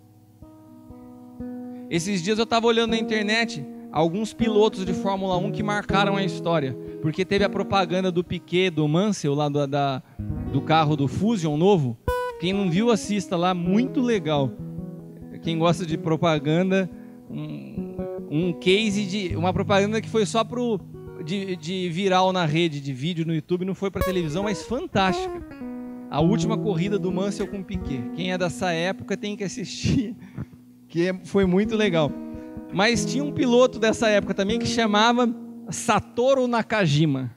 Esses dias eu estava olhando na internet alguns pilotos de Fórmula 1 que marcaram a história, porque teve a propaganda do Piquet, do Mansell, lá do carro do Fusion novo. Quem não viu, assista lá, muito legal. Quem gosta de propaganda, um case uma propaganda que foi só de viral na rede de vídeo no YouTube, não foi para televisão, mas fantástica. A última corrida do Mansell com o Piquet. Quem é dessa época tem que assistir, que foi muito legal. Mas tinha um piloto dessa época também que chamava Satoru Nakajima.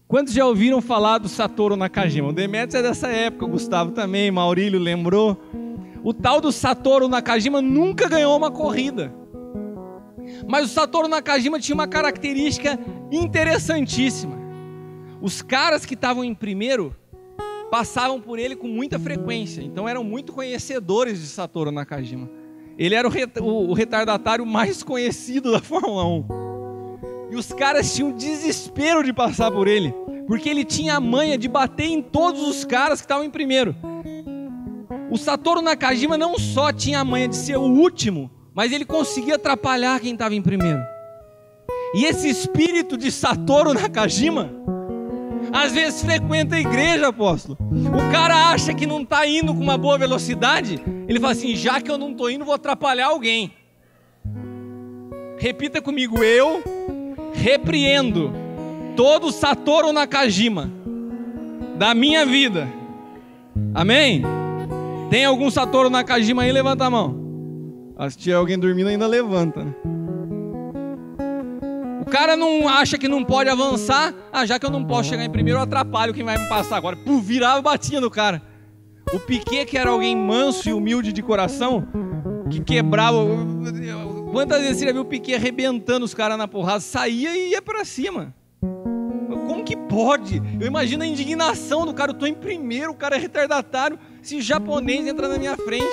Quantos já ouviram falar do Satoru Nakajima? O Demetrios é dessa época, o Gustavo também, Maurílio lembrou. O tal do Satoru Nakajima nunca ganhou uma corrida. Mas o Satoru Nakajima tinha uma característica interessantíssima. Os caras que estavam em primeiro passavam por ele com muita frequência, então eram muito conhecedores de Satoru Nakajima. Ele era o retardatário mais conhecido da Fórmula 1. E os caras tinham desespero de passar por ele, porque ele tinha a manha de bater em todos os caras que estavam em primeiro. O Satoru Nakajima não só tinha a manha de ser o último, mas ele conseguia atrapalhar quem estava em primeiro. E esse espírito de Satoru Nakajima às vezes frequenta a igreja, apóstolo. O cara acha que não está indo com uma boa velocidade, ele fala assim: já que eu não estou indo, vou atrapalhar alguém. Repita comigo: eu repreendo todo Satoru Nakajima da minha vida. Amém? Tem algum Satoru Nakajima aí? Levanta a mão. Se tiver alguém dormindo, ainda levanta, né? O cara não acha que não pode avançar. Já que eu não posso chegar em primeiro, eu atrapalho quem vai me passar agora. Virava e batia no cara. O Piquet, que era alguém manso e humilde de coração, que quebrava. Quantas vezes você já viu o Piquet arrebentando os caras na porrada? Saía e ia pra cima. Como que pode? Eu imagino a indignação do cara. Eu tô em primeiro, o cara é retardatário. Esse japonês entra na minha frente.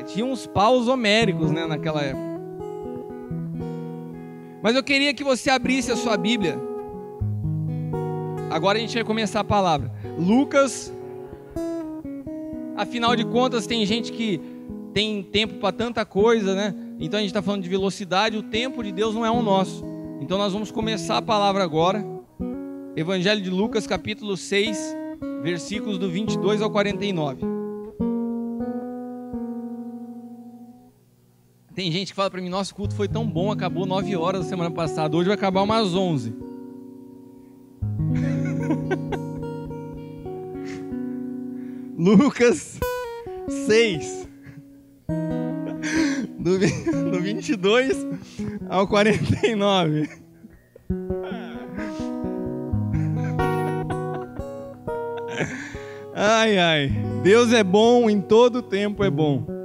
Tinha uns paus homéricos, né, naquela época. Mas eu queria que você abrisse a sua Bíblia. Agora a gente vai começar a palavra. Lucas. Afinal de contas, tem gente que tem tempo para tanta coisa, né? Então a gente está falando de velocidade. O tempo de Deus não é o nosso. Então nós vamos começar a palavra agora. Evangelho de Lucas, capítulo 6, versículos do 22 ao 49. Tem gente que fala para mim, nosso culto foi tão bom, acabou 9 horas da semana passada, hoje vai acabar umas 11. Lucas 6, do 22 ao 49. Ai, ai, Deus é bom, em todo tempo é bom.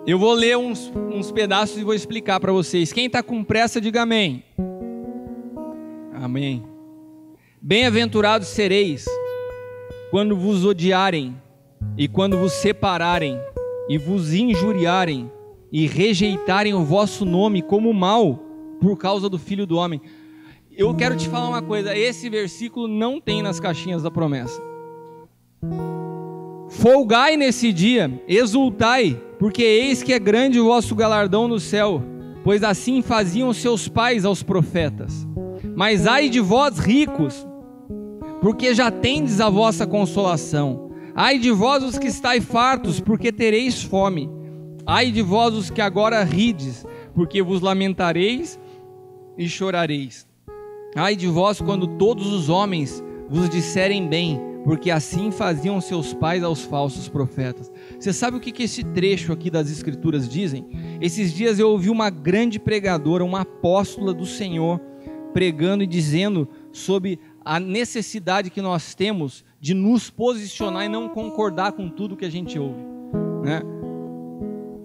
Eu vou ler uns pedaços e vou explicar para vocês. Quem está com pressa, diga amém. Amém. Bem-aventurados sereis quando vos odiarem e quando vos separarem e vos injuriarem e rejeitarem o vosso nome como mal por causa do Filho do Homem. Eu quero te falar uma coisa, esse versículo não tem nas caixinhas da promessa. Folgai nesse dia, exultai, porque eis que é grande o vosso galardão no céu, pois assim faziam seus pais aos profetas. Mas ai de vós ricos, porque já tendes a vossa consolação. Ai de vós os que estáis fartos, porque tereis fome. Ai de vós os que agora rides, porque vos lamentareis e chorareis. Ai de vós quando todos os homens vos disserem bem, porque assim faziam seus pais aos falsos profetas. Você sabe o que esse trecho aqui das Escrituras dizem? Esses dias eu ouvi uma grande pregadora, uma apóstola do Senhor, pregando e dizendo sobre a necessidade que nós temos de nos posicionar e não concordar com tudo que a gente ouve, né?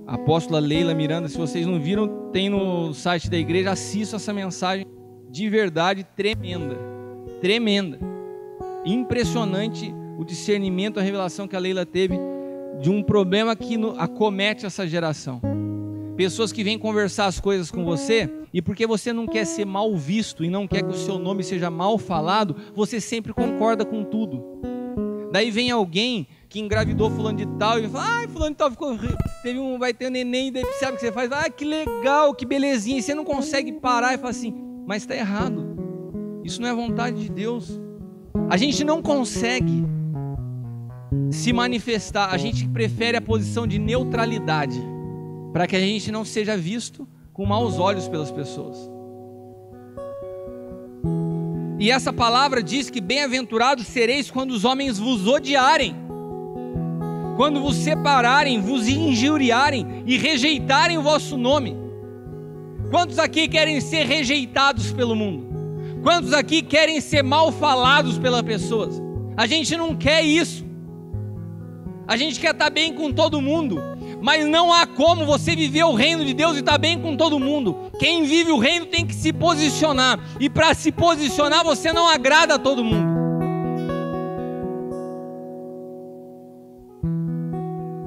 A apóstola Leila Miranda, se vocês não viram, tem no site da igreja, assista essa mensagem de verdade tremenda, tremenda, impressionante o discernimento, a revelação que a Leila teve de um problema que acomete essa geração. Pessoas que vêm conversar as coisas com você e porque você não quer ser mal visto e não quer que o seu nome seja mal falado, você sempre concorda com tudo. Daí vem alguém que engravidou fulano de tal e fala, ai, fulano de tal vai ter um neném, e daí sabe o que você faz? Ah, que legal, que belezinha, e você não consegue parar e fala assim, mas está errado, isso não é vontade de Deus. A gente não consegue se manifestar, a gente prefere a posição de neutralidade, para que a gente não seja visto com maus olhos pelas pessoas. E essa palavra diz que bem-aventurados sereis quando os homens vos odiarem, quando vos separarem, vos injuriarem e rejeitarem o vosso nome. Quantos aqui querem ser rejeitados pelo mundo? Quantos aqui querem ser mal falados pelas pessoas? A gente não quer isso. A gente quer estar bem com todo mundo, mas não há como você viver o reino de Deus e estar bem com todo mundo. Quem vive o reino tem que se posicionar, e para se posicionar você não agrada a todo mundo.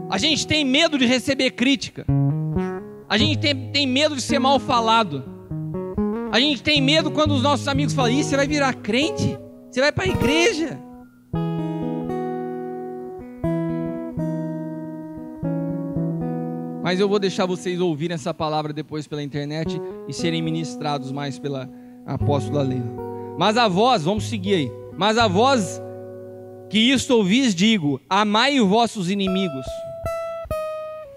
A gente tem medo de receber crítica, a gente tem medo de ser mal falado, a gente tem medo quando os nossos amigos falam, você vai virar crente? Você vai para a igreja? Mas eu vou deixar vocês ouvirem essa palavra depois pela internet e serem ministrados mais pela apóstola Leila. Mas a vós, vamos seguir aí. Mas a vós que isto ouvis digo, amai os vossos inimigos,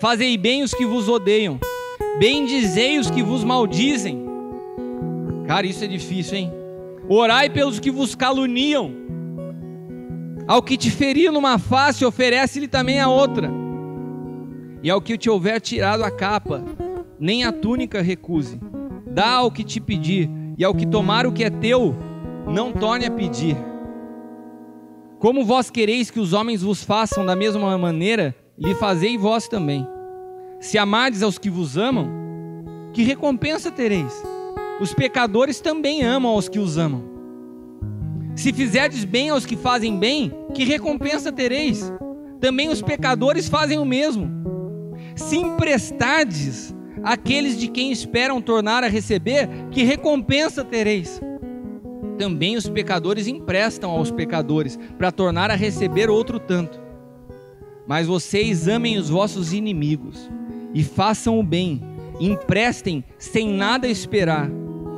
fazei bem os que vos odeiam, bendizei os que vos maldizem. Cara, isso é difícil, hein? Orai pelos que vos caluniam. Ao que te ferir numa face, oferece-lhe também a outra. E ao que te houver tirado a capa, nem a túnica recuse. Dá ao que te pedir, e ao que tomar o que é teu, não torne a pedir. Como vós quereis que os homens vos façam da mesma maneira, lhe fazei vós também. Se amardes aos que vos amam, que recompensa tereis? Os pecadores também amam aos que os amam. Se fizerdes bem aos que fazem bem, que recompensa tereis? Também os pecadores fazem o mesmo. Se emprestardes àqueles de quem esperam tornar a receber, que recompensa tereis? Também os pecadores emprestam aos pecadores, para tornar a receber outro tanto. Mas vocês amem os vossos inimigos, e façam o bem, emprestem sem nada esperar,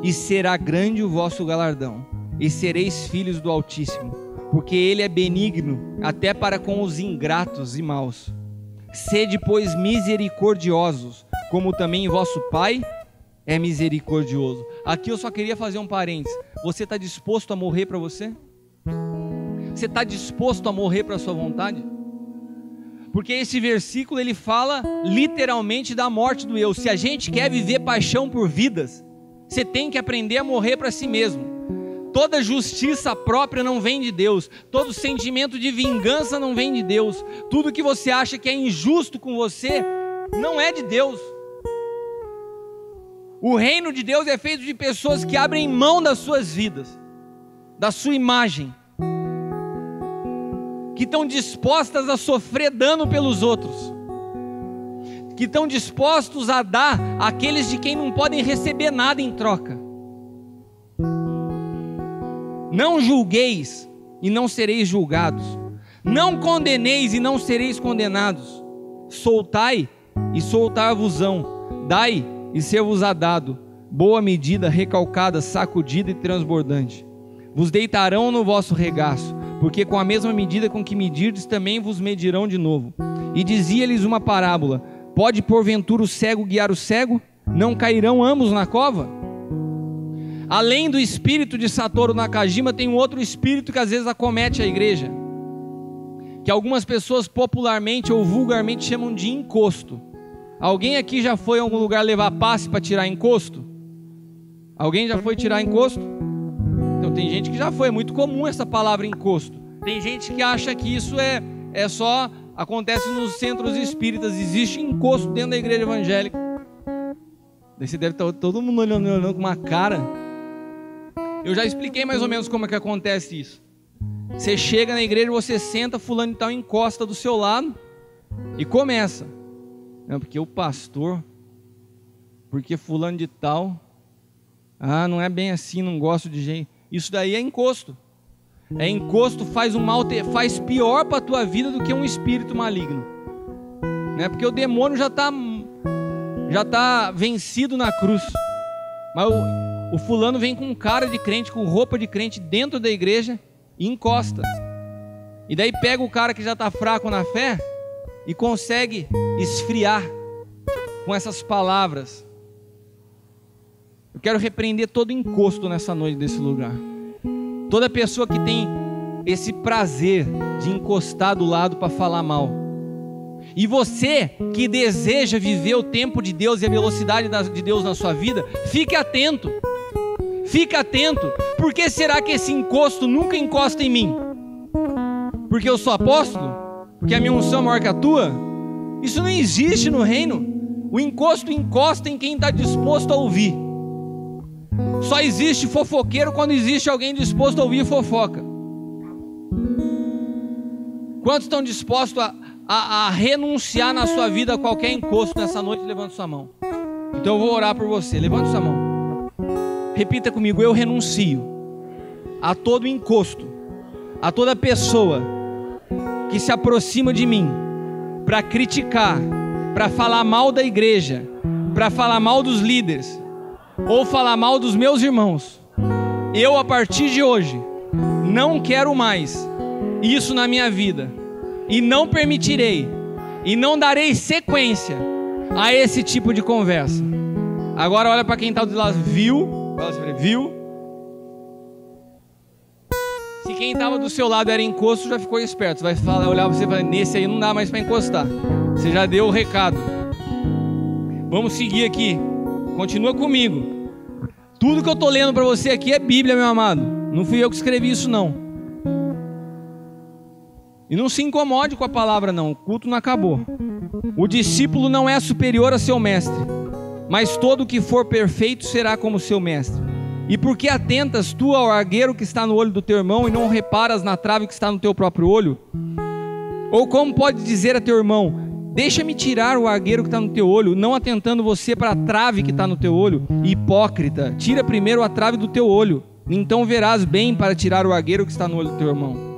e será grande o vosso galardão, e sereis filhos do Altíssimo, porque Ele é benigno até para com os ingratos e maus. Sede, pois, misericordiosos, como também vosso Pai é misericordioso. Aqui eu só queria fazer um parênteses. Você está disposto a morrer para você? Você está disposto a morrer para a sua vontade? Porque esse versículo ele fala literalmente da morte do eu. Se a gente quer viver paixão por vidas, você tem que aprender a morrer para si mesmo. Toda justiça própria não vem de Deus. Todo sentimento de vingança não vem de Deus. Tudo que você acha que é injusto com você não é de Deus. O reino de Deus é feito de pessoas que abrem mão das suas vidas, da sua imagem, que estão dispostas a sofrer dano pelos outros, que estão dispostos a dar àqueles de quem não podem receber nada em troca. Não julgueis e não sereis julgados, não condeneis e não sereis condenados, soltai e soltar-vos-ão, dai e ser-vos-á dado, boa medida, recalcada, sacudida e transbordante. Vos deitarão no vosso regaço, porque com a mesma medida com que medirdes, também vos medirão de novo. E dizia-lhes uma parábola: pode porventura o cego guiar o cego? Não cairão ambos na cova? Além do espírito de Satoru Nakajima, tem um outro espírito que às vezes acomete a igreja, que algumas pessoas popularmente ou vulgarmente chamam de encosto. Alguém aqui já foi a algum lugar levar passe para tirar encosto? Alguém já foi tirar encosto? Então tem gente que já foi, é muito comum essa palavra encosto. Tem gente que acha que isso é só, acontece nos centros espíritas, existe encosto dentro da igreja evangélica. Daí você deve estar todo mundo olhando com uma cara. Eu já expliquei mais ou menos como é que acontece isso. Você chega na igreja, você senta, fulano de tal encosta do seu lado e começa. Não, porque o pastor, porque fulano de tal, não é bem assim, não gosto de gente. Isso daí é encosto. É encosto, faz um mal, faz pior para a tua vida do que um espírito maligno. Né? Porque o demônio já está vencido na cruz. Mas o fulano vem com cara de crente, com roupa de crente dentro da igreja e encosta. E daí pega o cara que já está fraco na fé e consegue esfriar com essas palavras. Eu quero repreender todo encosto nessa noite desse lugar. Toda pessoa que tem esse prazer de encostar do lado para falar mal. E você que deseja viver o tempo de Deus e a velocidade de Deus na sua vida, fique atento. Fique atento. Por que será que esse encosto nunca encosta em mim? Porque eu sou apóstolo? Porque a minha unção é maior que a tua? Isso não existe no reino. O encosto encosta em quem está disposto a ouvir. Só existe fofoqueiro quando existe alguém disposto a ouvir fofoca. Quantos estão dispostos a renunciar na sua vida a qualquer encosto nessa noite? Levanta sua mão. Então eu vou orar por você. Levanta sua mão. Repita comigo: eu renuncio a todo encosto, a toda pessoa que se aproxima de mim para criticar, para falar mal da igreja, para falar mal dos líderes, ou falar mal dos meus irmãos. Eu, a partir de hoje, não quero mais isso na minha vida, e não permitirei, e não darei sequência a esse tipo de conversa. Agora olha para quem está do lado. Viu? Viu? Se quem estava do seu lado era encosto, já ficou esperto. Você vai olhar para você e falar: nesse aí não dá mais para encostar. Você já deu o recado. Vamos seguir aqui. Continua comigo. Tudo que eu estou lendo para você aqui é Bíblia, meu amado. Não fui eu que escrevi isso, não. E não se incomode com a palavra, não. O culto não acabou. O discípulo não é superior a seu mestre, mas todo o que for perfeito será como seu mestre. E por que atentas tu ao argueiro que está no olho do teu irmão e não reparas na trave que está no teu próprio olho? Ou como pode dizer a teu irmão: deixa-me tirar o argueiro que está no teu olho, não atentando você para a trave que está no teu olho? Hipócrita, tira primeiro a trave do teu olho, então verás bem para tirar o argueiro que está no olho do teu irmão.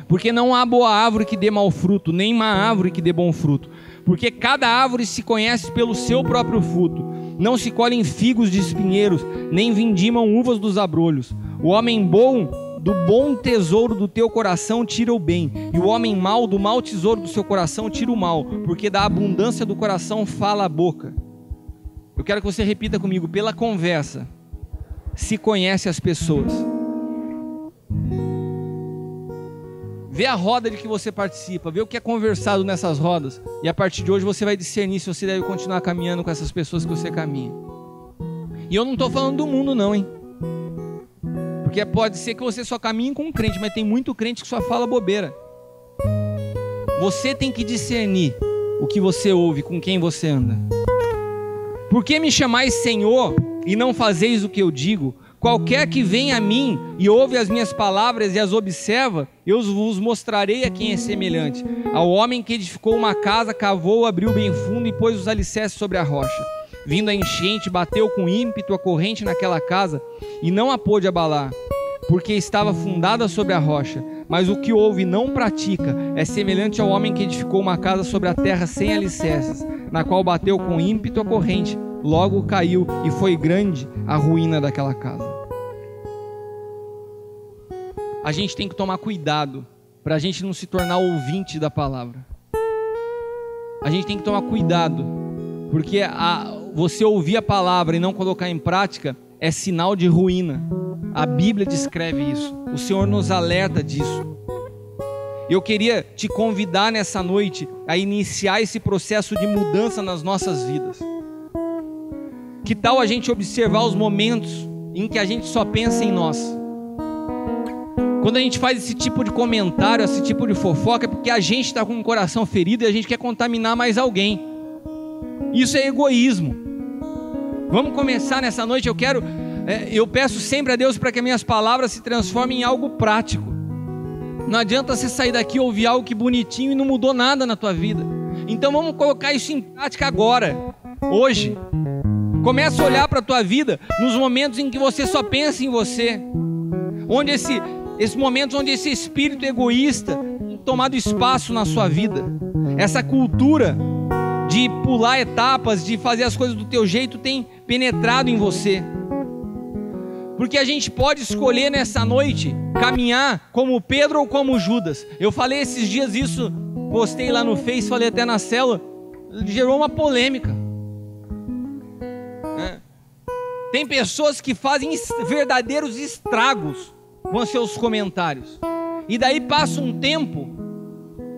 Porque não há boa árvore que dê mau fruto, nem má árvore que dê bom fruto. Porque cada árvore se conhece pelo seu próprio fruto. Não se colhem figos de espinheiros, nem vindimam uvas dos abrolhos. O homem bom do bom tesouro do teu coração tira o bem, e o homem mau do mau tesouro do seu coração tira o mal, porque da abundância do coração fala a boca. Eu quero que você repita comigo: pela conversa se conhece as pessoas. Vê a roda de que você participa, vê o que é conversado nessas rodas, e a partir de hoje você vai discernir se você deve continuar caminhando com essas pessoas que você caminha. E eu não estou falando do mundo não, hein? Porque pode ser que você só caminhe com um crente, mas tem muito crente que só fala bobeira. Você tem que discernir o que você ouve, com quem você anda. Por que me chamais Senhor e não fazeis o que eu digo? Qualquer que vem a mim e ouve as minhas palavras e as observa, eu vos mostrarei a quem é semelhante. Ao homem que edificou uma casa, cavou, abriu bem fundo e pôs os alicerces sobre a rocha. Vindo a enchente, bateu com ímpeto a corrente naquela casa e não a pôde abalar, porque estava fundada sobre a rocha. Mas o que ouve e não pratica é semelhante ao homem que edificou uma casa sobre a terra sem alicerces, na qual bateu com ímpeto a corrente, logo caiu, e foi grande a ruína daquela casa. A gente tem que tomar cuidado para a gente não se tornar ouvinte da palavra. A gente tem que tomar cuidado, porque você ouvir a palavra e não colocar em prática é sinal de ruína. A Bíblia descreve isso, o Senhor nos alerta disso. Eu queria te convidar nessa noite a iniciar esse processo de mudança nas nossas vidas. Que tal a gente observar os momentos em que a gente só pensa em nós? Quando a gente faz esse tipo de comentário, esse tipo de fofoca, é porque a gente está com o coração ferido e a gente quer contaminar mais alguém. Isso é egoísmo. Vamos começar nessa noite. Eu peço sempre a Deus para que minhas palavras se transformem em algo prático. Não adianta você sair daqui e ouvir algo que bonitinho e não mudou nada na tua vida. Então vamos colocar isso em prática agora, hoje. Começa a olhar para a tua vida nos momentos em que você só pensa em você, onde esses momentos onde esse espírito egoísta tem tomado espaço na sua vida, essa cultura de pular etapas, de fazer as coisas do teu jeito tem penetrado em você. Porque a gente pode escolher nessa noite caminhar como Pedro ou como Judas. Eu falei esses dias isso, postei lá no Face, falei até na célula, gerou uma polêmica. Tem pessoas que fazem verdadeiros estragos com seus comentários. E daí passa um tempo,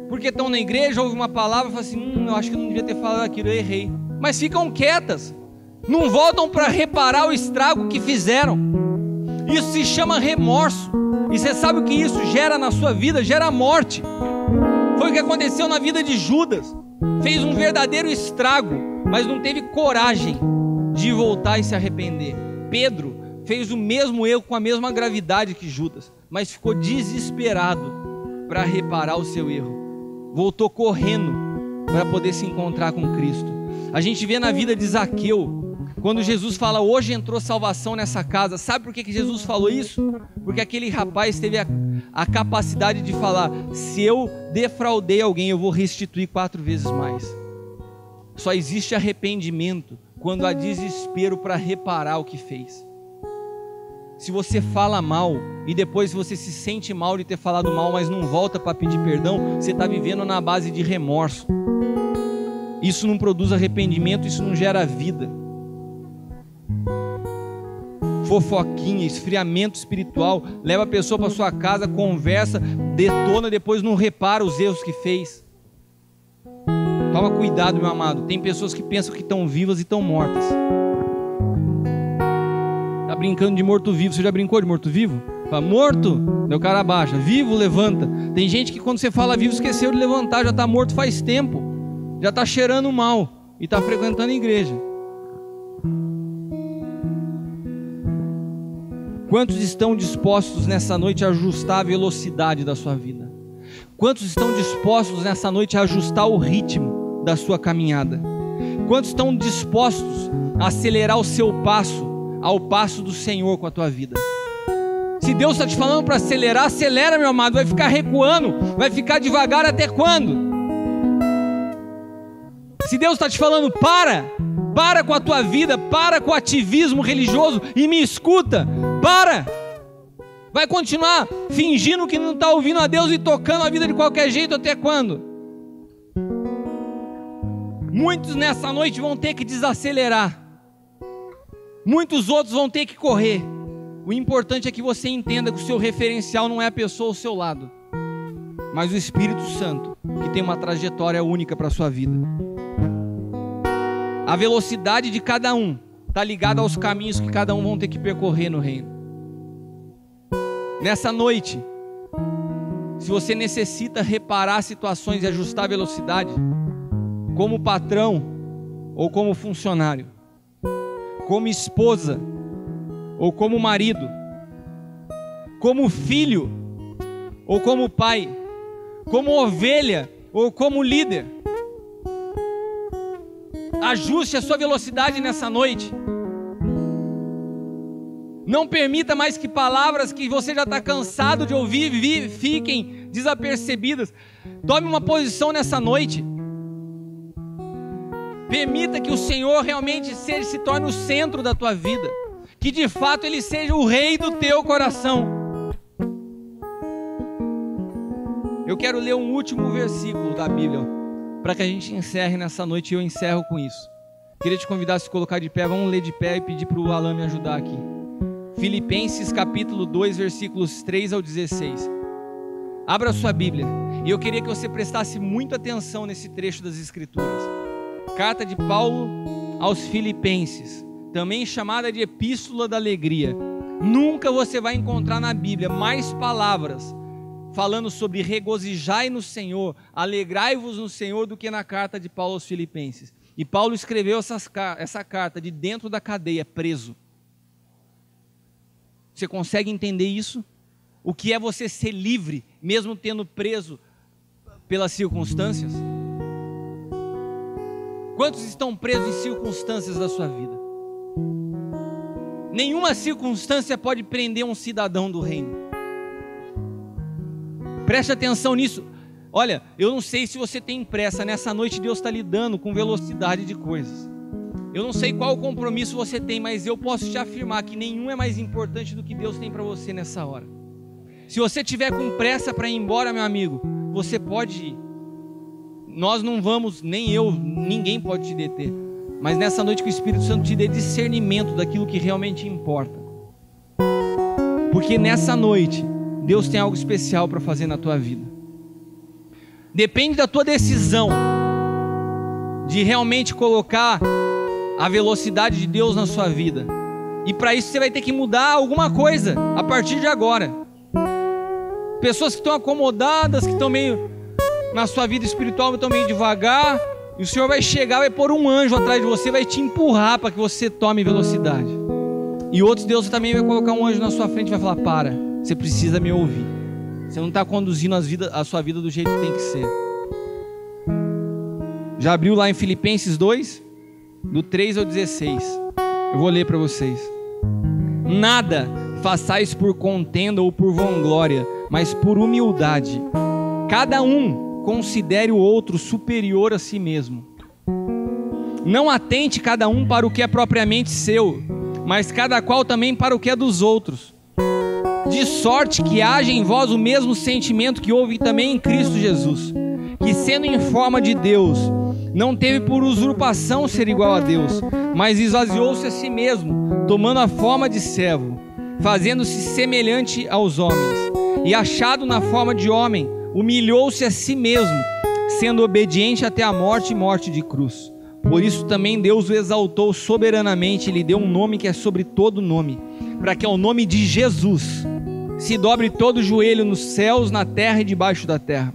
porque estão na igreja, ouvem uma palavra e falam assim, eu acho que eu não devia ter falado aquilo, eu errei. Mas ficam quietas, não voltam para reparar o estrago que fizeram. Isso se chama remorso. E você sabe o que isso gera na sua vida? Gera morte. Foi o que aconteceu na vida de Judas. Fez um verdadeiro estrago, mas não teve coragem de voltar e se arrepender. Pedro fez o mesmo erro com a mesma gravidade que Judas, mas ficou desesperado para reparar o seu erro. Voltou correndo para poder se encontrar com Cristo. A gente vê na vida de Zaqueu, quando Jesus fala, hoje entrou salvação nessa casa. Sabe por que Jesus falou isso? Porque aquele rapaz teve a capacidade de falar, se eu defraudei alguém, eu vou restituir 4 vezes mais. Só existe arrependimento quando há desespero para reparar o que fez. Se você fala mal e depois você se sente mal de ter falado mal, mas não volta para pedir perdão, você está vivendo na base de remorso. Isso não produz arrependimento, isso não gera vida. Fofoquinha, esfriamento espiritual, leva a pessoa para sua casa, conversa, detona, depois não repara os erros que fez. Toma cuidado, meu amado. Tem pessoas que pensam que estão vivas e estão mortas. Tá brincando de morto-vivo. Você já brincou de morto-vivo? Fala, morto, meu cara abaixa. Vivo, levanta. Tem gente que quando você fala vivo, esqueceu de levantar. Já está morto faz tempo. Já está cheirando mal. E está frequentando a igreja. Quantos estão dispostos nessa noite a ajustar a velocidade da sua vida? Quantos estão dispostos nessa noite a ajustar o ritmo da sua caminhada? Quantos estão dispostos a acelerar o seu passo ao passo do Senhor com a tua vida? Se Deus está te falando para acelerar, acelera, meu amado. Vai ficar recuando, vai ficar devagar até quando? Se Deus está te falando, para com a tua vida, para com o ativismo religioso e me escuta, para. Vai continuar fingindo que não está ouvindo a Deus e tocando a vida de qualquer jeito até quando? Muitos nessa noite vão ter que desacelerar. Muitos outros vão ter que correr. O importante é que você entenda que o seu referencial não é a pessoa ao seu lado, mas o Espírito Santo, que tem uma trajetória única para a sua vida. A velocidade de cada um está ligada aos caminhos que cada um vão ter que percorrer no reino. Nessa noite, se você necessita reparar situações e ajustar a velocidade, como patrão ou como funcionário, como esposa ou como marido, como filho ou como pai, como ovelha ou como líder, ajuste a sua velocidade nessa noite. Não permita mais que palavras que você já está cansado de ouvir fiquem desapercebidas. Tome uma posição nessa noite. Permita que o Senhor realmente se torne o centro da tua vida, que de fato Ele seja o rei do teu coração. Eu quero ler um último versículo da Bíblia, para que a gente encerre nessa noite, e eu encerro com isso. Queria te convidar a se colocar de pé, vamos ler de pé e pedir para o Alan me ajudar aqui. Filipenses capítulo 2, versículos 3 ao 16. Abra sua Bíblia, e eu queria que você prestasse muita atenção nesse trecho das Escrituras. Carta de Paulo aos Filipenses, também chamada de Epístola da Alegria. Nunca você vai encontrar na Bíblia mais palavras falando sobre regozijai no Senhor, alegrai-vos no Senhor, do que na carta de Paulo aos Filipenses. E Paulo escreveu essa carta de dentro da cadeia, preso. Você consegue entender isso? O que é você ser livre, mesmo tendo preso pelas circunstâncias? Quantos estão presos em circunstâncias da sua vida? Nenhuma circunstância pode prender um cidadão do reino. Preste atenção nisso. Olha, eu não sei se você tem pressa. Nessa noite Deus está lidando com velocidade de coisas. Eu não sei qual compromisso você tem, mas eu posso te afirmar que nenhum é mais importante do que Deus tem para você nessa hora. Se você tiver com pressa para ir embora, meu amigo, você pode ir. Nós não vamos, nem eu, ninguém pode te deter. Mas nessa noite que o Espírito Santo te dê discernimento daquilo que realmente importa. Porque nessa noite Deus tem algo especial para fazer na tua vida. Depende da tua decisão de realmente colocar a velocidade de Deus na sua vida. E para isso você vai ter que mudar alguma coisa a partir de agora. Pessoas que estão acomodadas, que estão meio na sua vida espiritual, estão meio devagar, e o Senhor vai chegar, vai pôr um anjo atrás de você, vai te empurrar para que você tome velocidade. E outros, Deus também vai colocar um anjo na sua frente e vai falar: para, você precisa me ouvir. Você não está conduzindo a sua vida do jeito que tem que ser. Já abriu lá em Filipenses 2, do 3 ao 16. Eu vou ler para vocês. Nada façais por contenda ou por vanglória, mas por humildade. Cada um considere o outro superior a si mesmo. Não atente cada um para o que é propriamente seu, mas cada qual também para o que é dos outros. De sorte que haja em vós o mesmo sentimento que houve também em Cristo Jesus, que sendo em forma de Deus, não teve por usurpação ser igual a Deus, mas esvaziou-se a si mesmo, tomando a forma de servo, fazendo-se semelhante aos homens, e achado na forma de homem, humilhou-se a si mesmo, sendo obediente até a morte e morte de cruz. Por isso também Deus o exaltou soberanamente e lhe deu um nome que é sobre todo nome, para que ao nome de Jesus se dobre todo o joelho nos céus, na terra e debaixo da terra,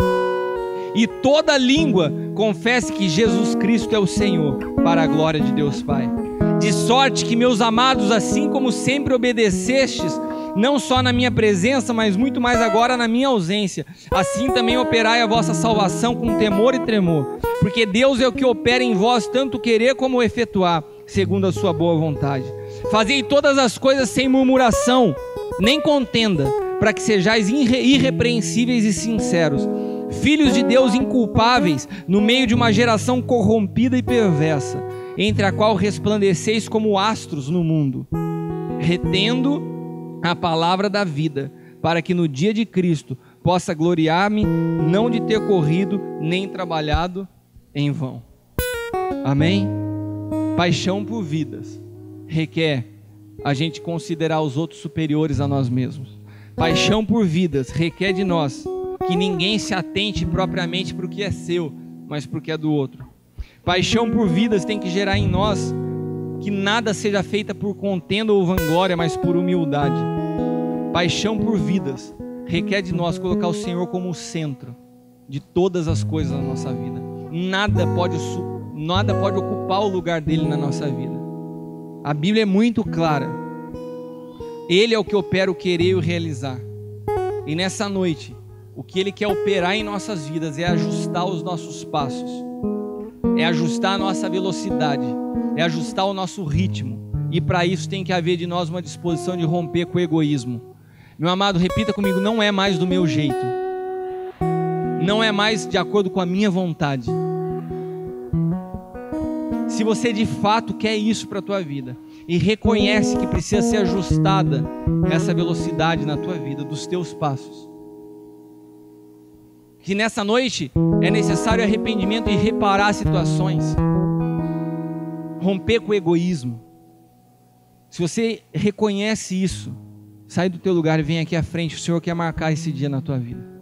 e toda língua confesse que Jesus Cristo é o Senhor, para a glória de Deus Pai. De sorte que, meus amados, assim como sempre obedecestes, não só na minha presença, mas muito mais agora na minha ausência, assim também operai a vossa salvação com temor e tremor, porque Deus é o que opera em vós tanto querer como efetuar, segundo a sua boa vontade. Fazei todas as coisas sem murmuração, nem contenda, para que sejais irrepreensíveis e sinceros, filhos de Deus inculpáveis, no meio de uma geração corrompida e perversa, entre a qual resplandeceis como astros no mundo, retendo a palavra da vida, para que no dia de Cristo possa gloriar-me, não de ter corrido nem trabalhado em vão. Amém? Paixão por vidas requer a gente considerar os outros superiores a nós mesmos. Paixão por vidas requer de nós que ninguém se atente propriamente para o que é seu, mas para o que é do outro. Paixão por vidas tem que gerar em nós que nada seja feita por contenda ou vanglória, mas por humildade. Paixão por vidas requer de nós colocar o Senhor como o centro de todas as coisas da nossa vida. Nada pode ocupar o lugar dele na nossa vida. A Bíblia é muito clara. Ele é o que opera o querer e o realizar. E nessa noite, o que Ele quer operar em nossas vidas é ajustar os nossos passos, é ajustar a nossa velocidade, é ajustar o nosso ritmo. E para isso tem que haver de nós uma disposição de romper com o egoísmo. Meu amado, repita comigo: não é mais do meu jeito, não é mais de acordo com a minha vontade. Se você de fato quer isso para a tua vida e reconhece que precisa ser ajustada essa velocidade na tua vida, dos teus passos, que nessa noite é necessário arrependimento e reparar situações, romper com o egoísmo. Se você reconhece isso, sai do teu lugar e vem aqui à frente. O Senhor quer marcar esse dia na tua vida.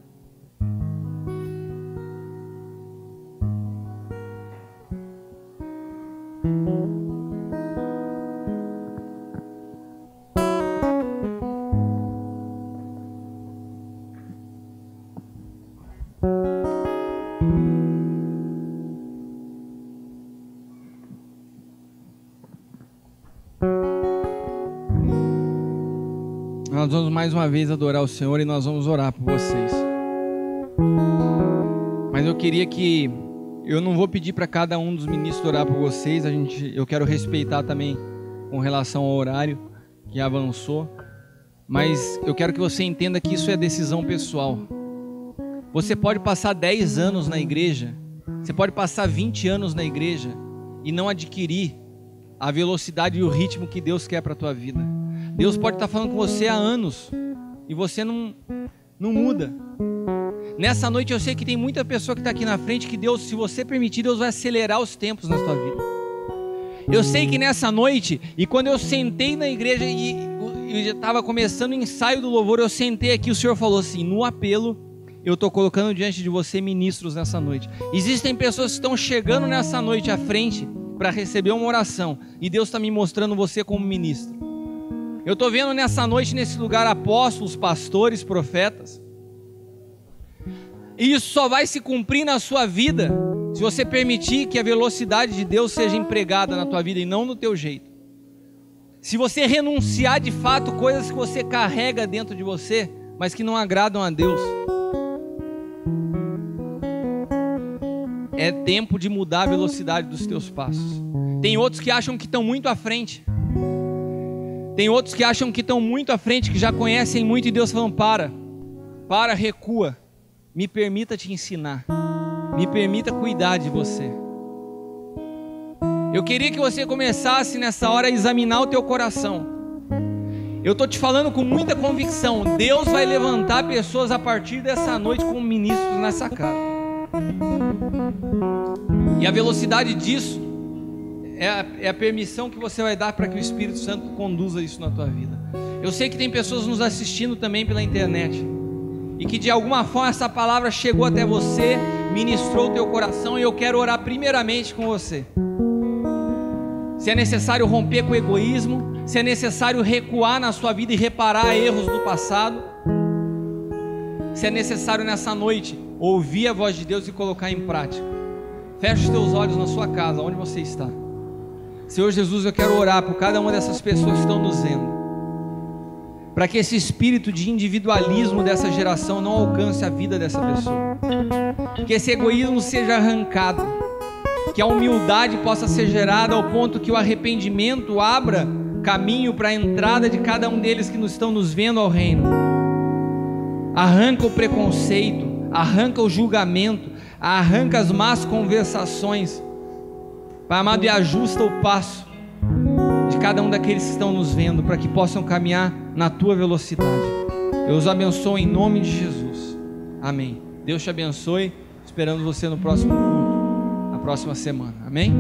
Nós vamos mais uma vez adorar o Senhor e nós vamos orar por vocês. Mas eu não vou pedir para cada um dos ministros orar por vocês. Eu quero respeitar também com relação ao horário que avançou. Mas eu quero que você entenda que isso é decisão pessoal. Você pode passar 10 anos na igreja, você pode passar 20 anos na igreja e não adquirir a velocidade e o ritmo que Deus quer para a tua vida. Deus pode estar falando com você há anos e você não muda. Nessa noite eu sei que tem muita pessoa que está aqui na frente que Deus, se você permitir, Deus vai acelerar os tempos na sua vida. Eu sei que nessa noite, e quando eu sentei na igreja e já estava começando o ensaio do louvor, eu sentei aqui, o Senhor falou assim: no apelo, eu estou colocando diante de você ministros nessa noite. Existem pessoas que estão chegando nessa noite à frente para receber uma oração, e Deus está me mostrando você como ministro. Eu estou vendo nessa noite, nesse lugar, apóstolos, pastores, profetas. E isso só vai se cumprir na sua vida se você permitir que a velocidade de Deus seja empregada na tua vida e não no teu jeito. Se você renunciar de fato coisas que você carrega dentro de você, mas que não agradam a Deus. É tempo de mudar a velocidade dos teus passos. Tem outros que acham que estão muito à frente. Tem outros que acham que estão muito à frente, que já conhecem muito, e Deus falando: para, recua, me permita te ensinar, me permita cuidar de você. Eu queria que você começasse nessa hora a examinar o teu coração. Eu estou te falando com muita convicção, Deus vai levantar pessoas a partir dessa noite como ministros nessa casa. E a velocidade disso é a permissão que você vai dar para que o Espírito Santo conduza isso na tua vida. Eu sei que tem pessoas nos assistindo também pela internet, e que de alguma forma essa palavra chegou até você, ministrou o teu coração, e eu quero orar primeiramente com você. Se é necessário romper com o egoísmo, se é necessário recuar na sua vida e reparar erros do passado, se é necessário nessa noite ouvir a voz de Deus e colocar em prática, feche os teus olhos na sua casa, onde você está. Senhor Jesus, eu quero orar por cada uma dessas pessoas que estão nos vendo, para que esse espírito de individualismo dessa geração não alcance a vida dessa pessoa, que esse egoísmo seja arrancado, que a humildade possa ser gerada ao ponto que o arrependimento abra caminho para a entrada de cada um deles que estão nos vendo ao reino. Arranca o preconceito, arranca o julgamento, arranca as más conversações, Pai amado, e ajusta o passo de cada um daqueles que estão nos vendo, para que possam caminhar na tua velocidade. Eu os abençoo em nome de Jesus. Amém. Deus te abençoe. Esperando você no próximo culto, na próxima semana. Amém?